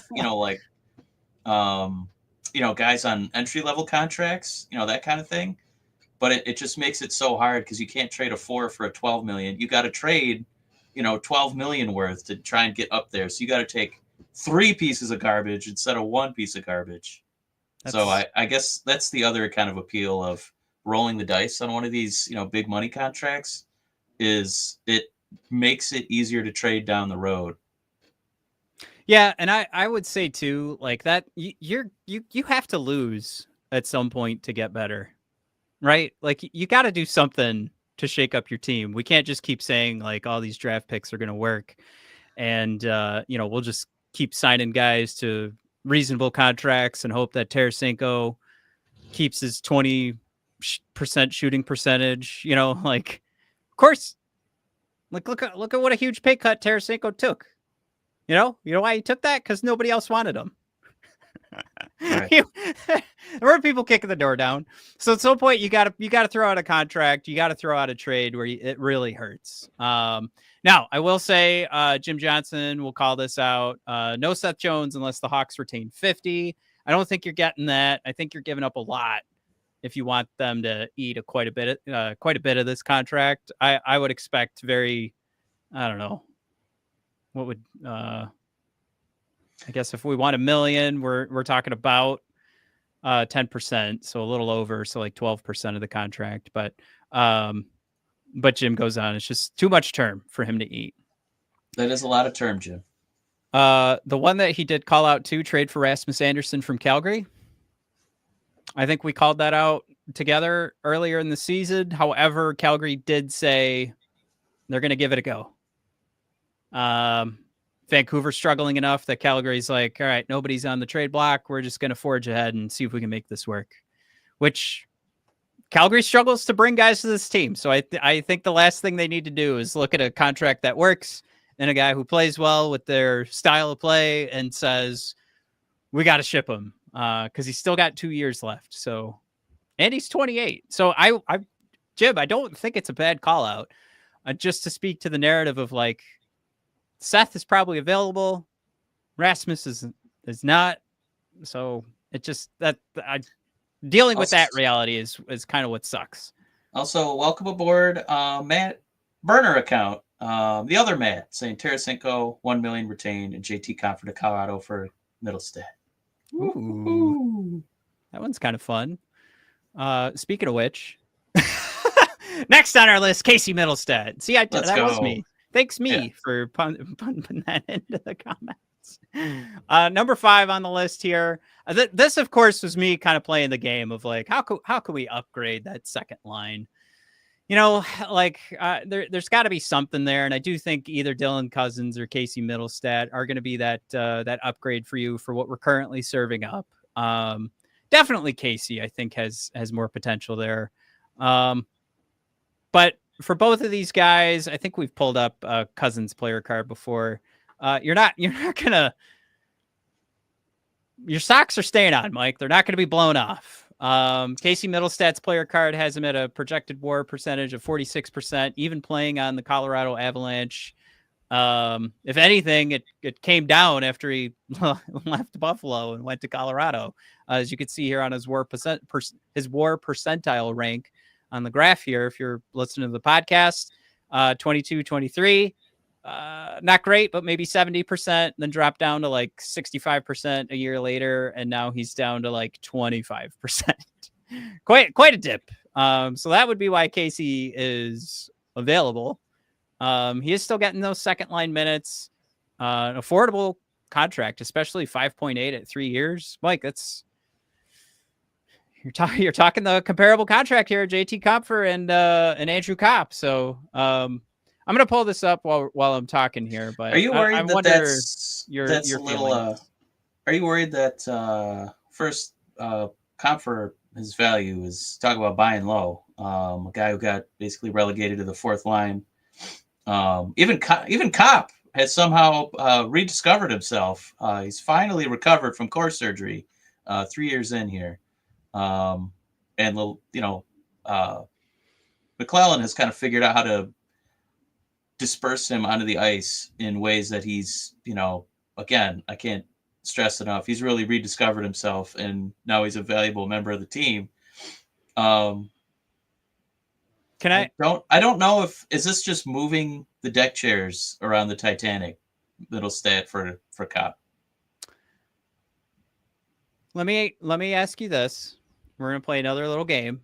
guys on entry-level contracts, that kind of thing. But it just makes it so hard because you can't trade a 4 for a $12 million. You got to trade, $12 million worth to try and get up there. So you got to take 3 pieces of garbage instead of 1 piece of garbage. So I guess that's the other kind of appeal of rolling the dice on one of these, big money contracts, is it makes it easier to trade down the road. Yeah, and I would say too, like that you have to lose at some point to get better, right? Like you got to do something to shake up your team. We can't just keep saying like all these draft picks are going to work, and we'll just keep signing guys to reasonable contracts and hope that Tarasenko keeps his 20% shooting percentage. Like of course, like look at what a huge pay cut Tarasenko took. You know why he took that? Because nobody else wanted him. Right. There were people kicking the door down. So at some point, you got to throw out a contract. You got to throw out a trade where it really hurts. Now, I will say Jim Johnson will call this out. No Seth Jones unless the Hawks retain 50. I don't think you're getting that. I think you're giving up a lot if you want them to eat quite a bit of this contract. I would expect I don't know. What would I guess if we want $1 million, we're talking about 10%, so a little over, so like 12% of the contract. But Jim goes on, it's just too much term for him to eat. That is a lot of term, Jim. The one that he did call out too, trade for Rasmus Andersson from Calgary. I think we called that out together earlier in the season. However, Calgary did say they're going to give it a go. Vancouver's struggling enough that Calgary's like, all right, nobody's on the trade block. We're just going to forge ahead and see if we can make this work, which Calgary struggles to bring guys to this team. So I think the last thing they need to do is look at a contract that works and a guy who plays well with their style of play and says, we got to ship him. Cause he's still got 2 years left. So, and he's 28. So Jim, I don't think it's a bad call out, just to speak to the narrative of like, Seth is probably available. Rasmus is not. So it just dealing with that reality is kind of what sucks. Also, welcome aboard, Matt Burner account. The other Matt saying Tarasenko $1 million retained and JT Comfort to Colorado for Mittelstadt. Ooh. That one's kind of fun. Speaking of which, next on our list, Casey Mittelstadt. See, that was me. Thanks for putting that into the comments. Number 5 on the list here. This, of course, was me kind of playing the game of like, how can we upgrade that second line? There's got to be something there, and I do think either Dylan Cozens or Casey Mittelstadt are going to be that upgrade for you for what we're currently serving up. Definitely Casey, I think has more potential there. But for both of these guys, I think we've pulled up a Cozens player card before. You're not gonna. Your socks are staying on, Mike. They're not going to be blown off. Casey Mittelstadt's player card has him at a projected WAR percentage of 46%, even playing on the Colorado Avalanche. If anything, it came down after he left Buffalo and went to Colorado. As you can see here on his WAR percentile rank on the graph here, if you're listening to the podcast, 22, 23, not great, but maybe 70%, then dropped down to like 65% a year later. And now he's down to like 25%. Quite a dip. So that would be why Casey is available. He is still getting those second line minutes, an affordable contract, especially 5.8 at 3 years. Mike, you're talking the comparable contract here, JT Compher and Andrew Kopp. So I'm gonna pull this up while I'm talking here. But are you worried I that that's your a little? Are you worried that first Compher, his value is talk about buying low? A guy who got basically relegated to the fourth line. Even Kopp has somehow rediscovered himself. He's finally recovered from core surgery 3 years in here. And Mclellan has kind of figured out how to disperse him onto the ice in ways that he's, again, I can't stress enough. He's really rediscovered himself, and now he's a valuable member of the team. I don't know is this just moving the deck chairs around the Titanic, Mittelstadt for Kopp. Let me ask you this. We're going to play another little game.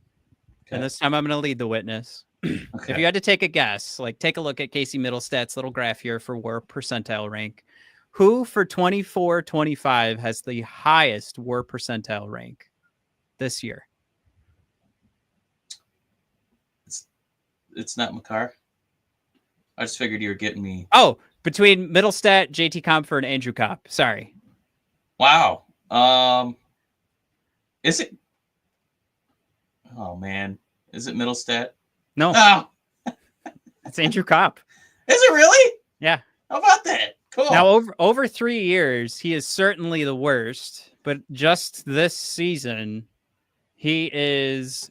Okay. And this time I'm going to lead the witness. Okay. If you had to take a guess, like take a look at Casey Mittelstadt's little graph here for WAR percentile rank. Who for 24-25 has the highest WAR percentile rank this year? It's not Makar. I just figured you were getting me. Oh, between Mittelstadt, JT Compher, and Andrew Kopp. Sorry. Wow. Is it? Oh man, is it Mittelstadt? No. Oh. It's Andrew Kopp. Is it really? Yeah. How about that? Cool. Now over 3 years, he is certainly the worst, but just this season, he is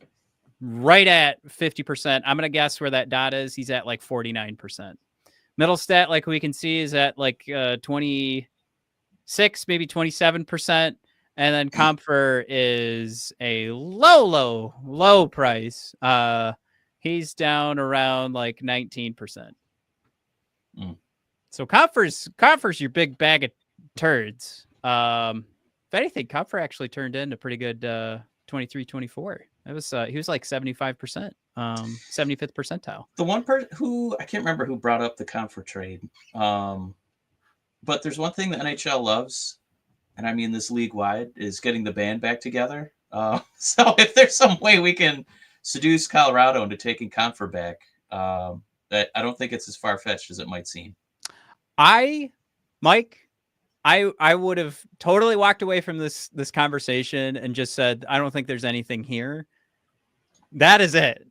right at 50%. I'm going to guess where that dot is. He's at like 49%. Mittelstadt, like we can see, is at like 26, maybe 27%. And then Compher is a low price. He's down around like 19%. So Compher's your big bag of turds. If anything, Compher actually turned in a pretty good 23-24. It was he was like 75%, 75th percentile. The one person who I can't remember who brought up the Compher trade, but there's one thing the NHL loves, and I mean this league wide, is getting the band back together. So if there's some way we can seduce Colorado into taking Compher back, that I don't think it's as far fetched as it might seem. Mike, I would have totally walked away from this conversation and just said, I don't think there's anything here. That is it.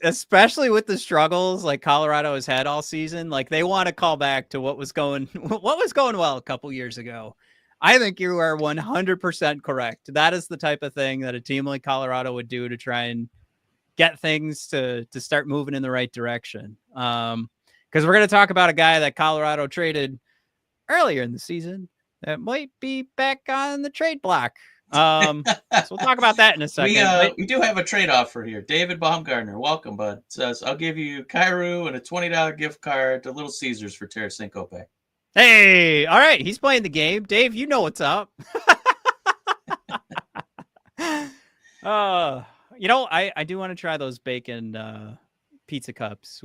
Especially with the struggles like Colorado has had all season, like they want to call back to what was going well a couple years ago. I think you are 100% correct. That is the type of thing that a team like Colorado would do to try and get things to start moving in the right direction. Because we're going to talk about a guy that Colorado traded earlier in the season that might be back on the trade block. So we'll talk about that in a second. We do have a trade offer here. David Baumgartner, welcome, bud. Says, I'll give you Kyrou and a $20 gift card to Little Caesars for Tarasenko back. Hey, all right. He's playing the game. Dave, you know what's up. I do want to try those bacon pizza cups.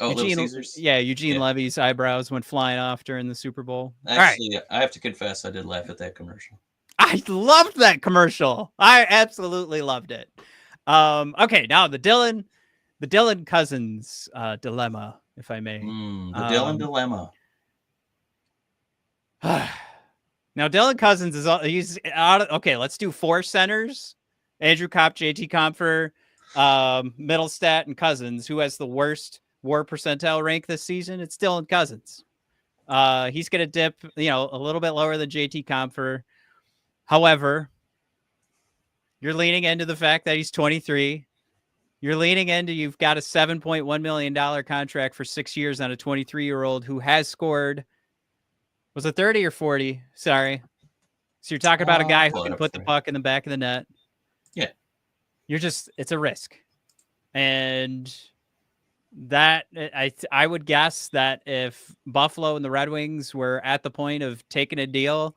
Little Caesars? Yeah, Eugene Levy's eyebrows went flying off during the Super Bowl. Actually, I have to confess, I did laugh at that commercial. I loved that commercial. I absolutely loved it. Okay, now the Dylan Cozens dilemma, if I may. The Dylan dilemma. Now Dylan Cozens he's out. Okay, let's do 4 centers: Andrew Kopp, JT Compher, Mittelstadt, and Cozens. Who has the worst WAR percentile rank this season? It's Dylan Cozens. He's going to dip, a little bit lower than JT Compher. However, you're leaning into the fact that he's 23. You're leaning into you've got a $7.1 million contract for 6 years on a 23-year-old who has scored. Was it 30 or 40? Sorry. So you're talking about a guy who can put the puck in the back of the net. Yeah. It's a risk. And that I would guess that if Buffalo and the Red Wings were at the point of taking a deal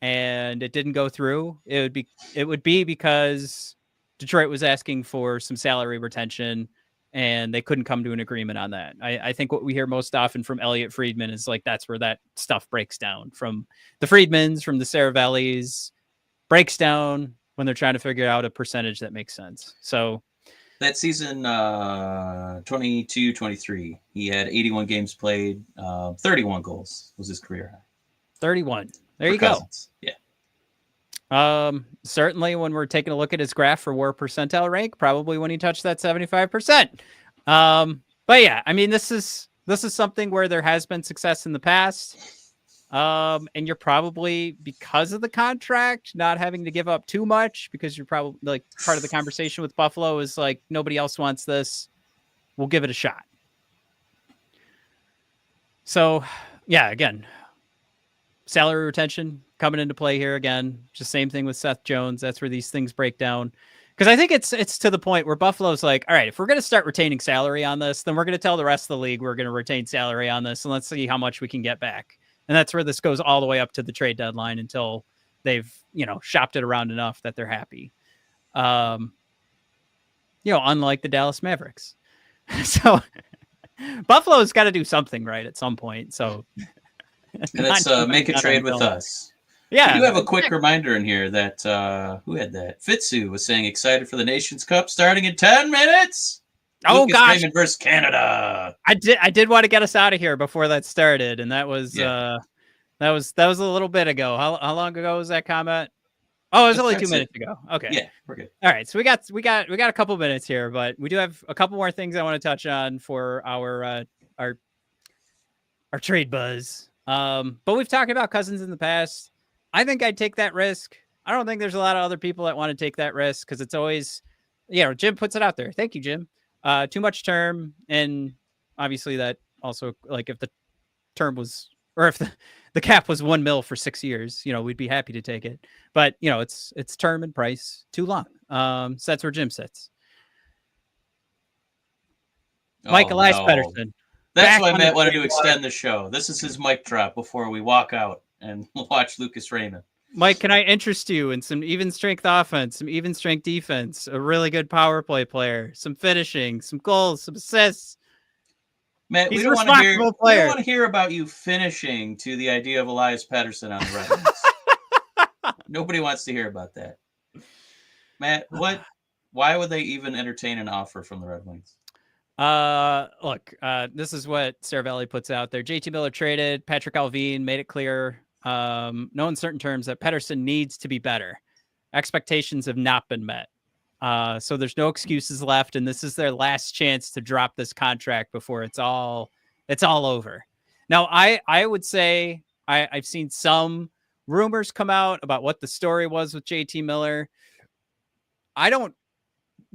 and it didn't go through, it would be because Detroit was asking for some salary retention and they couldn't come to an agreement on that. I think what we hear most often from Elliot Friedman is like, that's where that stuff breaks down. From the Friedmans, from the Saravellis, breaks down when they're trying to figure out a percentage that makes sense. So that season, 22-23, he had 81 games played, 31 goals was his career high. 31. There you Cozens. Go. Yeah. Certainly when we're taking a look at his graph for WAR percentile rank, probably when he touched that 75%. But yeah, I mean, this is something where there has been success in the past. And you're probably, because of the contract, not having to give up too much, because you're probably like part of the conversation with Buffalo is like, nobody else wants this. We'll give it a shot. So yeah, again, salary retention coming into play here again. Just same thing with Seth Jones. That's where these things break down. Because I think it's to the point where Buffalo's like, all right, if we're going to start retaining salary on this, then we're going to tell the rest of the league we're going to retain salary on this, and let's see how much we can get back. And that's where this goes all the way up to the trade deadline until they've, shopped it around enough that they're happy. Unlike the Dallas Mavericks. So Buffalo's got to do something right at some point. So and it's make a trade with us. Yeah. We do have a quick reminder in here that who had that? Fitzu was saying excited for the Nations Cup starting in 10 minutes. Oh, Lucas gosh. Raymond versus Canada. I did want to get us out of here before that started, and that was that was a little bit ago. How long ago was that comment? Oh, it was only 2 minutes ago. Okay. Yeah, we're good. All right, so we got a couple minutes here, but we do have a couple more things I want to touch on for our trade buzz. But we've talked about Cozens in the past. I think I'd take that risk. I don't think there's a lot of other people that want to take that risk because it's always, Jim puts it out there. Thank you, Jim. Too much term, and obviously that also, like, if the term was, or if the cap was $1 million for 6 years, we'd be happy to take it. But it's term and price too long. So that's where Jim sits. Elias Pettersson. That's why Matt wanted to extend the show. This is his mic drop before we walk out and watch Lucas Raymond. Mike, can I interest you in some even strength offense, some even strength defense, a really good power play player, some finishing, some goals, some assists? Matt, we don't want to hear about you finishing to the idea of Elias Pettersson on the Red Wings. Nobody wants to hear about that. Matt, why would they even entertain an offer from the Red Wings? Look, this is what Saravelli puts out there. JT Miller traded. Patrick Alvin made it clear, no uncertain terms, that Pettersson needs to be better. Expectations have not been met. So there's no excuses left, and this is their last chance to drop this contract before it's all over. Now, I would say I've seen some rumors come out about what the story was with JT Miller. I don't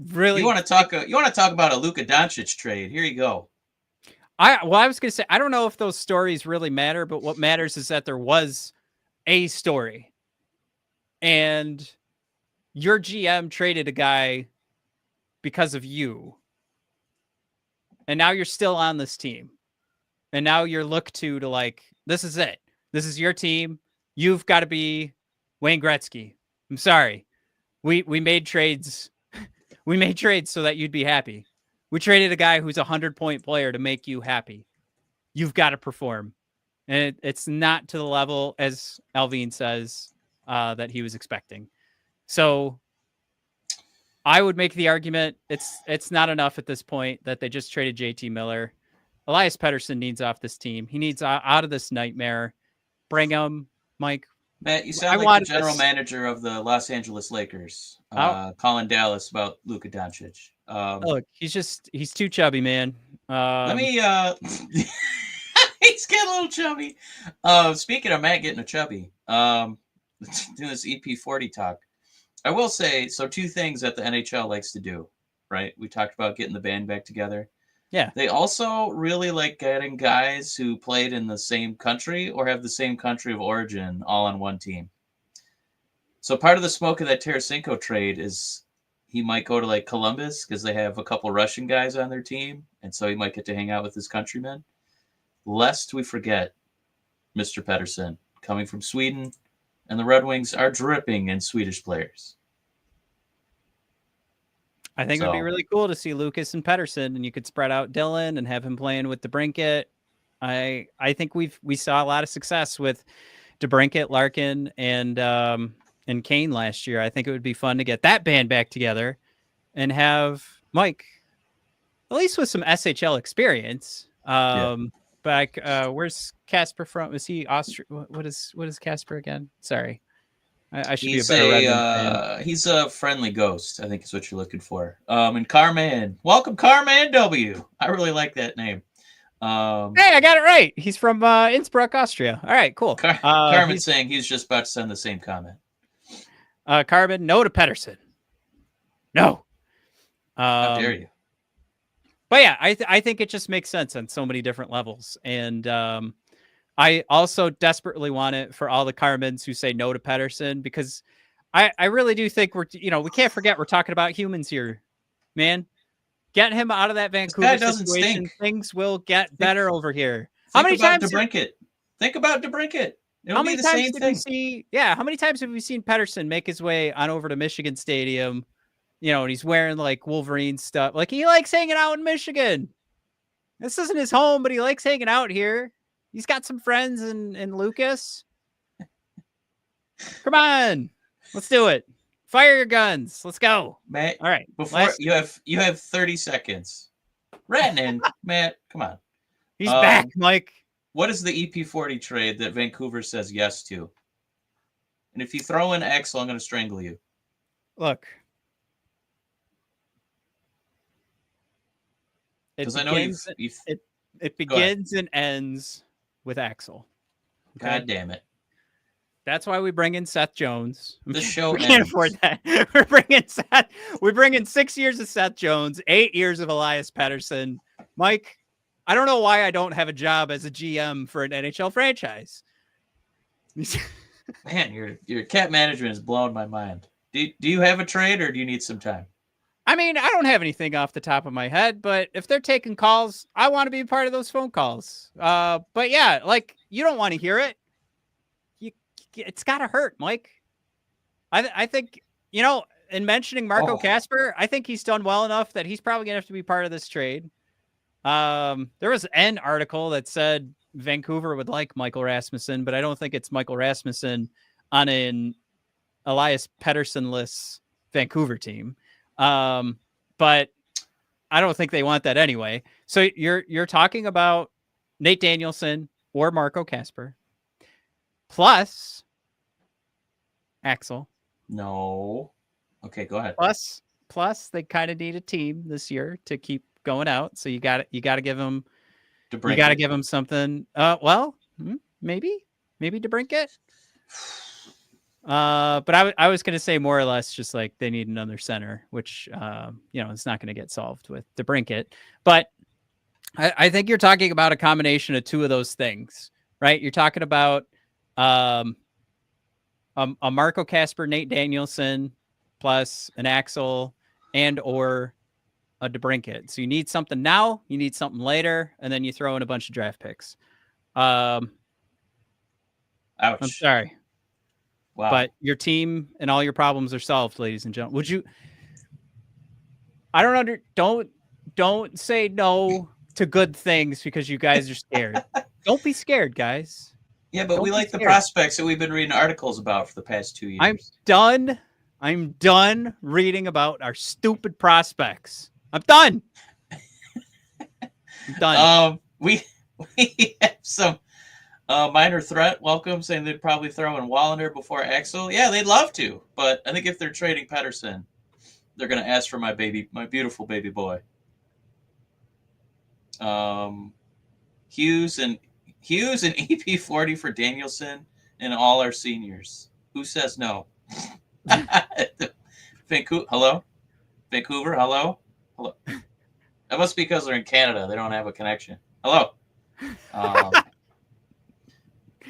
really. You want to talk about a Luka Doncic trade? Here you go. I was going to say, I don't know if those stories really matter, but what matters is that there was a story, and your GM traded a guy because of you, and now you're still on this team, and now you're looked to like, this is it. This is your team. You've got to be Wayne Gretzky. I'm sorry. We made trades. We made trades so that you'd be happy. We traded a guy who's a 100-point player to make you happy. You've got to perform. And it's not to the level, as Alvin says, that he was expecting. So I would make the argument it's not enough at this point that they just traded JT Miller. Elias Pettersson needs off this team. He needs out of this nightmare. Bring him, Mike. Matt, you sound like the general manager of the Los Angeles Lakers, calling Dallas about Luka Doncic. Look, he's too chubby, man. Let me. He's getting a little chubby. Speaking of Matt getting a chubby, doing this EP40 talk. I will say, so two things that the NHL likes to do. right? We talked about getting the band back together. Yeah. They also really like getting guys who played in the same country or have the same country of origin all on one team. So part of the smoke of that Tarasenko trade is he might go to like Columbus because they have a couple Russian guys on their team, and so he might get to hang out with his countrymen. Lest we forget Mr. Pettersson coming from Sweden, and the Red Wings are dripping in Swedish players. I think it would be really cool to see Lucas and Pettersson, and you could spread out Dylan and have him playing with DeBrincat. I think we saw a lot of success with DeBrincat, Larkin, and Kane last year. I think it would be fun to get that band back together and have Mike, at least with some SHL experience. Back where's Casper from? Is he Austria? What is Casper again? Sorry. I should be a better Red Wings fan. He's a friendly ghost, I think is what you're looking for. And Carman. Welcome, Carman W. I really like that name. Hey, I got it right. He's from Innsbruck, Austria. All right, cool. Carmen's saying he's just about to send the same comment. Carbon, no to Pettersson. No. How dare you? But yeah, I think it just makes sense on so many different levels. And I also desperately want it for all the Carmens who say no to Pettersson, because I really do think we can't forget we're talking about humans here, man. Get him out of that Vancouver situation. Things will get better over here. How many times Think about DeBrincat. How many times did we see? Yeah, how many times have we seen Pettersson make his way on over to Michigan Stadium? And he's wearing like Wolverine stuff. Like, he likes hanging out in Michigan. This isn't his home, but he likes hanging out here. He's got some friends in Lucas. Come on, let's do it. Fire your guns. Let's go. Matt, all right. Before you have 30 seconds. Rantanen, Matt, come on. He's back, Mike. What is the EP40 trade that Vancouver says yes to? And if you throw in Axel, I'm going to strangle you. Look. Because I know it begins and ends with Axel. Okay? God damn it. That's why we bring in Seth Jones. The show we can't afford that. We're bringing Seth. We bring in 6 years of Seth Jones, 8 years of Elias Pettersson. Mike, I don't know why I don't have a job as a GM for an NHL franchise. Man, your cap management is blowing my mind. Do you have a trade, or do you need some time? I mean, I don't have anything off the top of my head, but if they're taking calls, I want to be part of those phone calls. But yeah, like, you don't want to hear it. It's got to hurt, Mike. I think, in mentioning Marco Casper, I think he's done well enough that he's probably going to have to be part of this trade. There was an article that said Vancouver would like Michael Rasmussen, but I don't think it's Michael Rasmussen on an Elias Pettersson-less Vancouver team. But I don't think they want that anyway. So you're talking about Nate Danielson or Marco Casper plus Axel. No. Okay, go ahead. Plus they kind of need a team this year to keep going out. So you got to give them something. Maybe DeBrincat. But I was going to say more or less just like they need another center, which, it's not going to get solved with DeBrincat. But I think you're talking about a combination of two of those things, right? You're talking about a Marco Casper, Nate Danielson, plus an Axel and or a DeBrincat. So you need something now, you need something later, and then you throw in a bunch of draft picks. Ouch. I'm sorry. Wow. But your team and all your problems are solved, ladies and gentlemen. Would you? Don't say no to good things because you guys are scared. Don't be scared, guys. Yeah, but we like the prospects that we've been reading articles about for the past 2 years. I'm done reading about our stupid prospects. I'm done. I'm done. We have some minor threat welcome saying they'd probably throw in Wallander before Axel. Yeah, they'd love to, but I think if they're trading Pettersson, they're going to ask for my beautiful baby boy. Hughes and EP40 for Danielson and all our seniors. Who says no? Vancouver, hello? Hello. That must be because they're in Canada. They don't have a connection. Hello.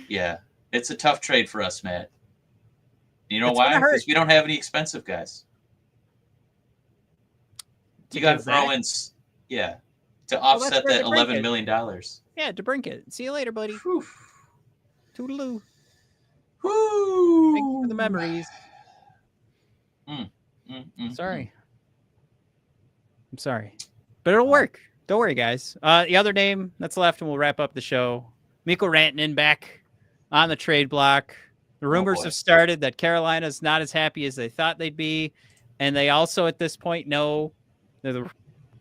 Yeah, it's a tough trade for us, Matt. You know why? Because we don't have any expensive guys. You got to throw in, to offset that $11 million. Yeah, DeBrincat. See you later, buddy. Whew. Toodaloo. Woo. Thank you for the memories. Sorry. I'm sorry. But it'll work. Don't worry, guys. The other name that's left, and we'll wrap up the show. Mikko Rantanen back on the trade block. The rumors have started that Carolina's not as happy as they thought they'd be. And they also, at this point, know,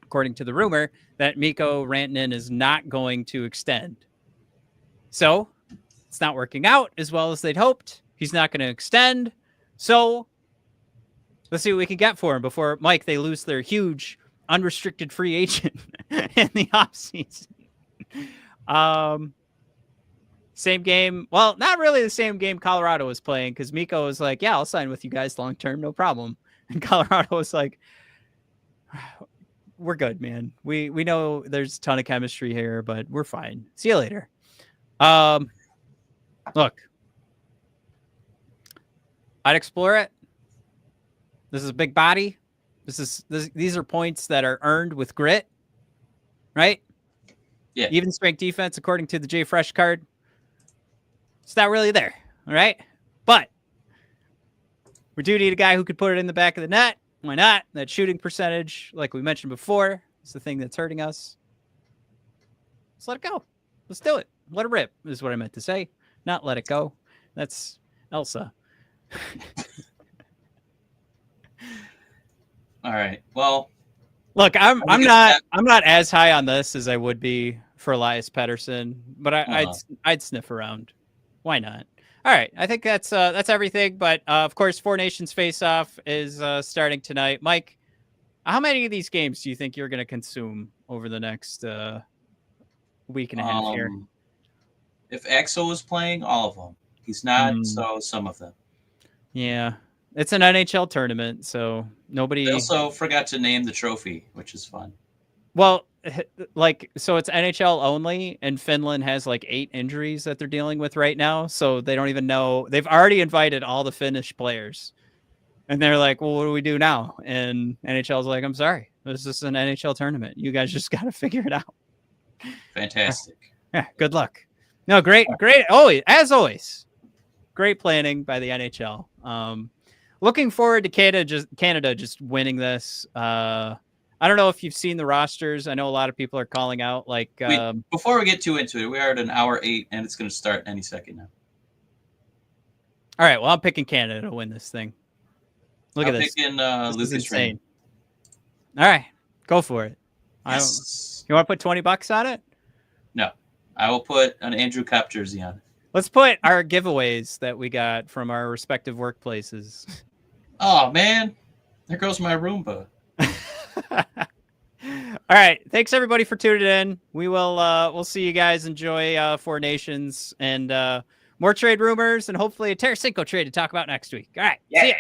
according to the rumor, that Mikko Rantanen is not going to extend. So it's not working out as well as they'd hoped. He's not going to extend. So let's see what we can get for him before, Mike, they lose their huge unrestricted free agent in the offseason. Same game. Well, not really the same game Colorado was playing, because Mikko was like, yeah, I'll sign with you guys long term, no problem. And Colorado was like, we're good, man. We know there's a ton of chemistry here, but we're fine. See you later. Look, I'd explore it. This is a big body. These are points that are earned with grit, right? Yeah. Even strength defense, according to the Jay Fresh card, it's not really there. All right. But we do need a guy who could put it in the back of the net. Why not? That shooting percentage, like we mentioned before, is the thing that's hurting us. Let's let it go. Let's do it. Let it rip is what I meant to say. Not let it go. That's Elsa. All right. Well, look, I'm not as high on this as I would be for Elias Pettersson, but I'd sniff around. Why not? All right, I think that's everything. But of course, Four Nations Faceoff is starting tonight. Mike, how many of these games do you think you're going to consume over the next week and a half here? If Axel was playing, all of them. He's not, so some of them. Yeah, it's an NHL tournament, so nobody. They also forgot to name the trophy, which is fun. Well, so it's NHL only, and Finland has 8 injuries that they're dealing with right now, so they don't even know. They've already invited all the Finnish players, and they're like, well, what do we do now? And NHL's like, I'm sorry, this is an NHL tournament. You guys just got to figure it out. Fantastic. Yeah, good luck. No, great. As always, great planning by the NHL. Looking forward to Canada just winning this. I don't know if you've seen the rosters. I know a lot of people are calling out before we get too into it, we are at an hour 8, and it's going to start any second now. All right. Well, I'm picking Canada to win this thing. Look at this. I'm picking Lucas insane. All right, go for it. Yes. You want to put $20 on it? No, I will put an Andrew Kopp jersey on it. Let's put our giveaways that we got from our respective workplaces. Oh man, there goes my Roomba. All right, thanks everybody for tuning in. We will we'll see you guys. Enjoy Four Nations and more trade rumors, and hopefully a Tarasenko trade to talk about next week. All right, see ya.